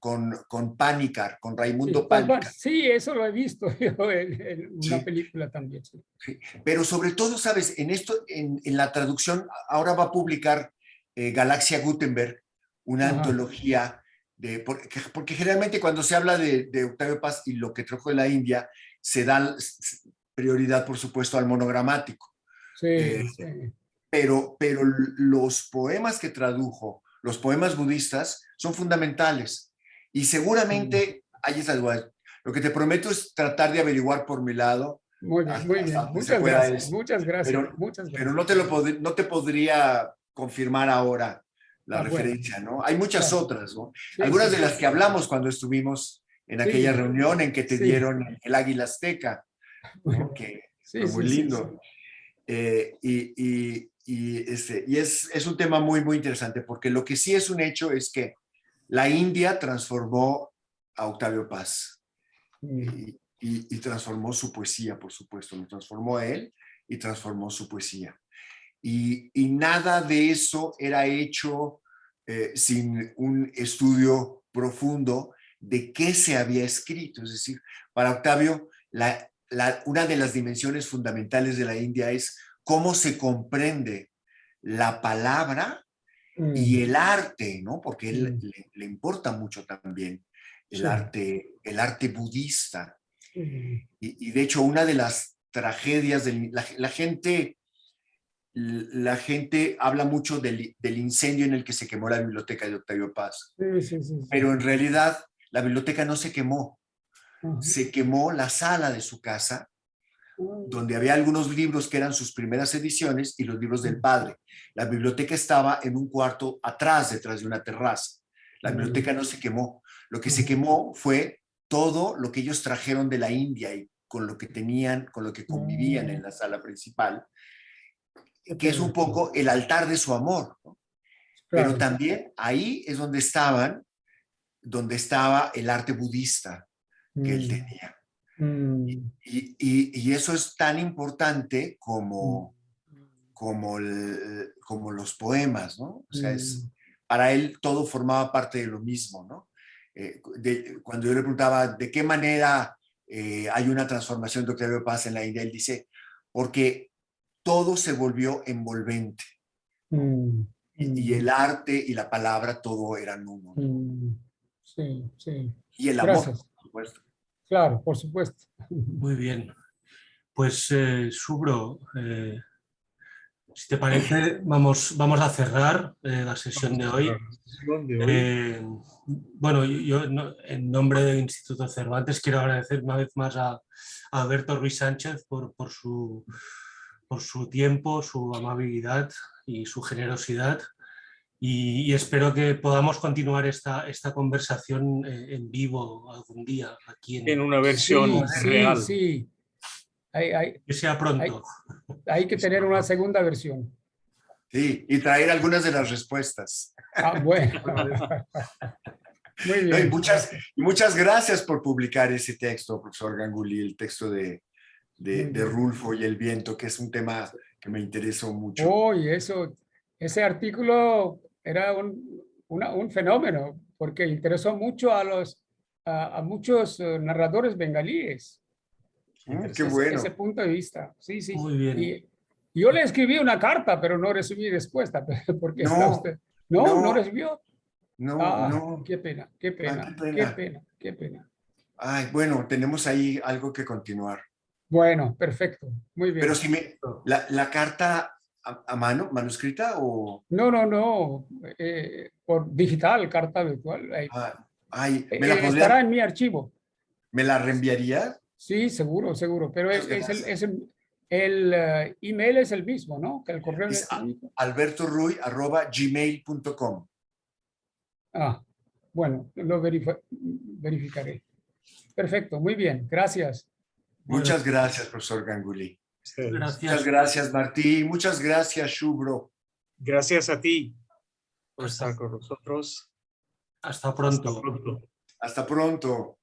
Panikkar, con Raimundo Panikkar. Sí, eso lo he visto yo en una película también. Sí. Sí. Pero sobre todo, sabes, en la traducción, ahora va a publicar Galaxia Gutenberg una antología, porque generalmente cuando se habla de Octavio Paz y lo que trajo de la India, se da prioridad, por supuesto, al monogramático. Sí. Pero los poemas que tradujo, los poemas budistas, son fundamentales. Y seguramente hay esas dudas. Lo que te prometo es tratar de averiguar por mi lado. Muy bien. Muchas gracias. Pero no te podría confirmar ahora la referencia, ¿no? Hay muchas otras, ¿no? Sí, algunas de las que hablamos cuando estuvimos en aquella reunión en que te dieron el águila azteca, ¿no? Que fue muy lindo. Y es un tema muy, muy interesante, porque lo que sí es un hecho es que la India transformó a Octavio Paz y transformó su poesía, por supuesto, lo transformó a él y transformó su poesía. Y nada de eso era hecho sin un estudio profundo de qué se había escrito. Es decir, para Octavio, una de las dimensiones fundamentales de la India es cómo se comprende la palabra y el arte, ¿no? Porque él le importa mucho también el arte budista. Y de hecho, una de las tragedias de la gente habla mucho del incendio en el que se quemó la biblioteca de Octavio Paz. Pero en realidad la biblioteca no se quemó. Se quemó la sala de su casa, donde había algunos libros que eran sus primeras ediciones y los libros del padre. La biblioteca estaba en un cuarto atrás, detrás de una terraza. La biblioteca no se quemó. Lo que se quemó fue todo lo que ellos trajeron de la India y con lo que tenían, con lo que convivían en la sala principal, que es un poco el altar de su amor, ¿no? Pero también ahí es donde estaba el arte budista que él tenía. Y eso es tan importante como los poemas, ¿no? O sea, para él todo formaba parte de lo mismo, ¿no? Cuando yo le preguntaba de qué manera hay una transformación de Octavio Paz en la India, él dice, porque todo se volvió envolvente. Y el arte y la palabra, todo eran uno, ¿no? Sí, sí. Y el amor, por supuesto. Claro, por supuesto. Muy bien. Pues, Subro, si te parece, vamos a cerrar la sesión de hoy. Bueno, yo en nombre del Instituto Cervantes quiero agradecer una vez más a Alberto Ruiz Sánchez por su tiempo, su amabilidad y su generosidad. Y espero que podamos continuar esta conversación en vivo algún día aquí en una versión real. Sí. Que sea pronto. Hay que tener una segunda versión. Sí, y traer algunas de las respuestas. Bueno. Muy bien. Y muchas gracias por publicar ese texto, profesor Ganguly, el texto de Rulfo y el viento, que es un tema que me interesó mucho. Oh, y ese artículo era un fenómeno, porque interesó mucho a muchos narradores bengalíes. Qué bueno. Ese punto de vista. Sí. Muy bien. Y yo le escribí una carta, pero no recibí respuesta. Porque usted. ¿No recibió? No. Qué pena. Ay, bueno, tenemos ahí algo que continuar. Bueno, perfecto. Muy bien. Pero si la carta a mano, manuscrita o... No. Por digital, carta virtual. Estará en mi archivo. ¿Me la reenviaría? Sí, seguro. Pero el email es el mismo, ¿no? Que el correo electrónico. albertoruy@gmail.com. Bueno, lo verificaré. Perfecto, muy bien, gracias. Muchas gracias, profesor Ganguly. Gracias. Muchas gracias, Martí. Muchas gracias, Subro. Gracias a ti por estar con nosotros. Hasta pronto. Hasta pronto.